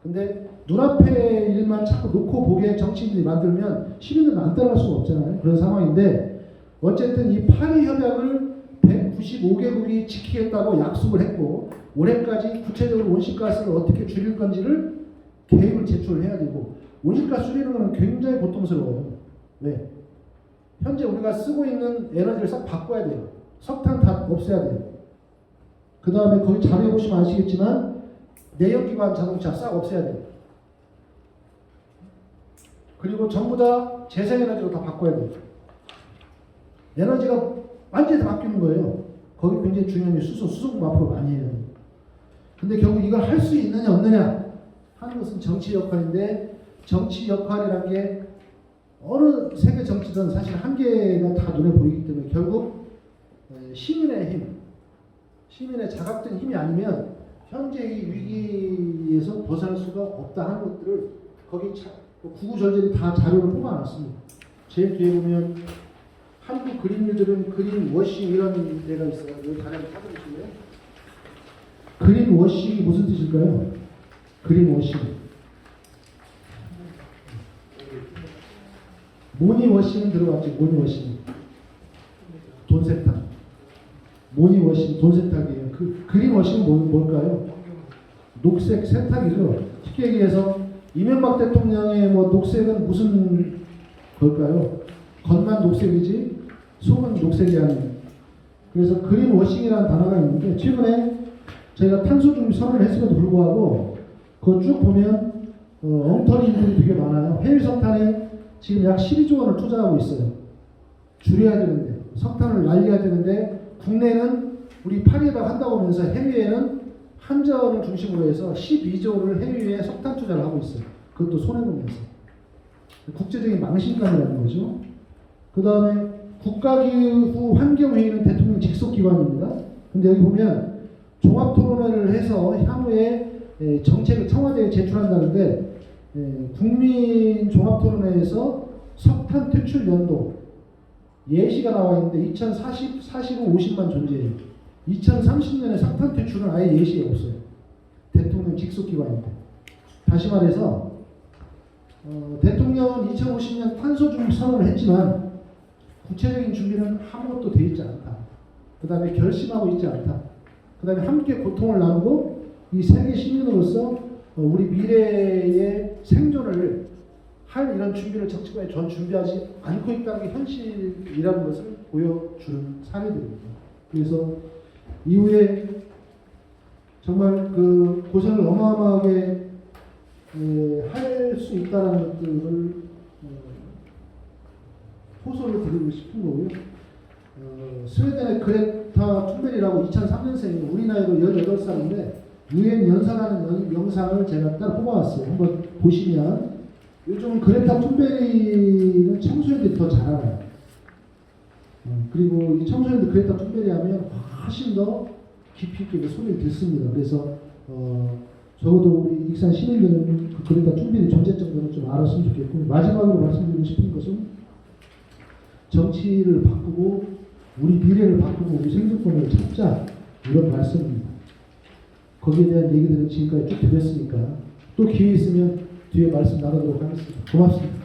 근데 눈앞의 일만 자꾸 놓고 보게 정치인들이 만들면 시민들은 안 따라갈 수가 없잖아요. 그런 상황인데 어쨌든 이 파리 협약을 195개국이 지키겠다고 약속을 했고 올해까지 구체적으로 온실가스를 어떻게 줄일 건지를 계획을 제출해야 되고 온실가스 줄이는 건 굉장히 고통스러워요. 왜? 현재 우리가 쓰고 있는 에너지를 싹 바꿔야 돼요. 석탄 다 없애야 돼요. 그 다음에 거기 자료에 보시면 아시겠지만 내연기관 자동차 싹 없애야 돼요. 그리고 전부 다 재생에너지로 다 바꿔야 돼요. 에너지가 완전히 다 바뀌는 거예요. 거기 굉장히 중요한 게 수송 앞으로 많이 해요. 근데 결국 이걸 할 수 있느냐 없느냐 하는 것은 정치 역할인데 정치 역할이라는 게 어느 세계 정치든 사실 한계가 다 눈에 보이기 때문에 결국 시민의 힘, 시민의 자각된 힘이 아니면 현재 이 위기에서 벗어날 수가 없다 하는 것들을 거기 구구절절히 다 자료를 뽑아놨습니다. 제일 뒤에 보면 한국 그린일들은 그린워싱 이런 데가 있어요. 여기 자료 한번 찾아보실래요? 그린워싱이 무슨 뜻일까요? 그린워싱. 모니워싱은 들어봤죠? 모니워싱. 돈 세탁. 모니워싱, 돈 세탁이에요. 그린워싱은 뭘까요? 녹색 세탁이죠. 쉽게 얘기해서 이명박 대통령의 녹색은 무슨 걸까요? 겉만 녹색이지 속은 녹색이 아니에요. 그래서 그린워싱이라는 단어가 있는데 최근에 저희가 탄소 중립 선언을 했음에도 불구하고 그거 쭉 보면 엉터리들이 되게 많아요. 해외 석탄에 지금 약 12조 원을 투자하고 있어요. 줄여야 되는데 석탄을 날려야 되는데 국내는 우리 파리에다 한다고 하면서 해외에는 한전을 중심으로 해서 12조를 해외에 석탄 투자를 하고 있어요. 그것도 손해보면서. 국제적인 망신감이라는 거죠. 그 다음에 국가기후 환경회의는 대통령 직속기관입니다. 근데 여기 보면 종합토론회를 해서 향후에 정책을 청와대에 제출한다는데 국민 종합토론회에서 석탄 퇴출 연도 예시가 나와 있는데 2040, 40은 50만 존재해요. 2030년에 석탄 퇴출은 아예 예시가 없어요. 대통령 직속기관인데. 다시 말해서 대통령은 2050년 탄소 중립 선언을 했지만 구체적인 준비는 아무것도 돼 있지 않다. 그 다음에 결심하고 있지 않다. 그 다음에 함께 고통을 나누고 이 세계 시민으로서 우리 미래의 생존을 할 이런 준비를 정치권에 전 준비하지 않고 있다는 게 현실이라는 것을 보여주는 사례들입니다. 그래서 이후에 정말 그 고생을 어마어마하게 할 수 있다는 것들을 호소를 드리고 싶은 거고요. 스웨덴의 그레타 툰베리라고 2003년생이고 우리 나이로 18살인데 유엔 연설하는 영상을 제가 따로 뽑아왔어요. 한번 보시면 요즘 그레타 툰베리는 청소년들이 더 잘 알아요. 그리고 이 청소년들 그레타 툰베리 하면 훨씬 더 깊이 있게 소리를 듣습니다. 그래서 적어도 우리 익산 시민들은 그 그레타 툰베리 존재 정도는 좀 알았으면 좋겠고, 마지막으로 말씀드리고 싶은 것은 정치를 바꾸고 우리 미래를 바꾸고 우리 생존권을 찾자, 이런 말씀입니다. 거기에 대한 얘기들은 지금까지 쭉 드렸으니까 또 기회 있으면 뒤에 말씀 나누도록 하겠습니다. 고맙습니다.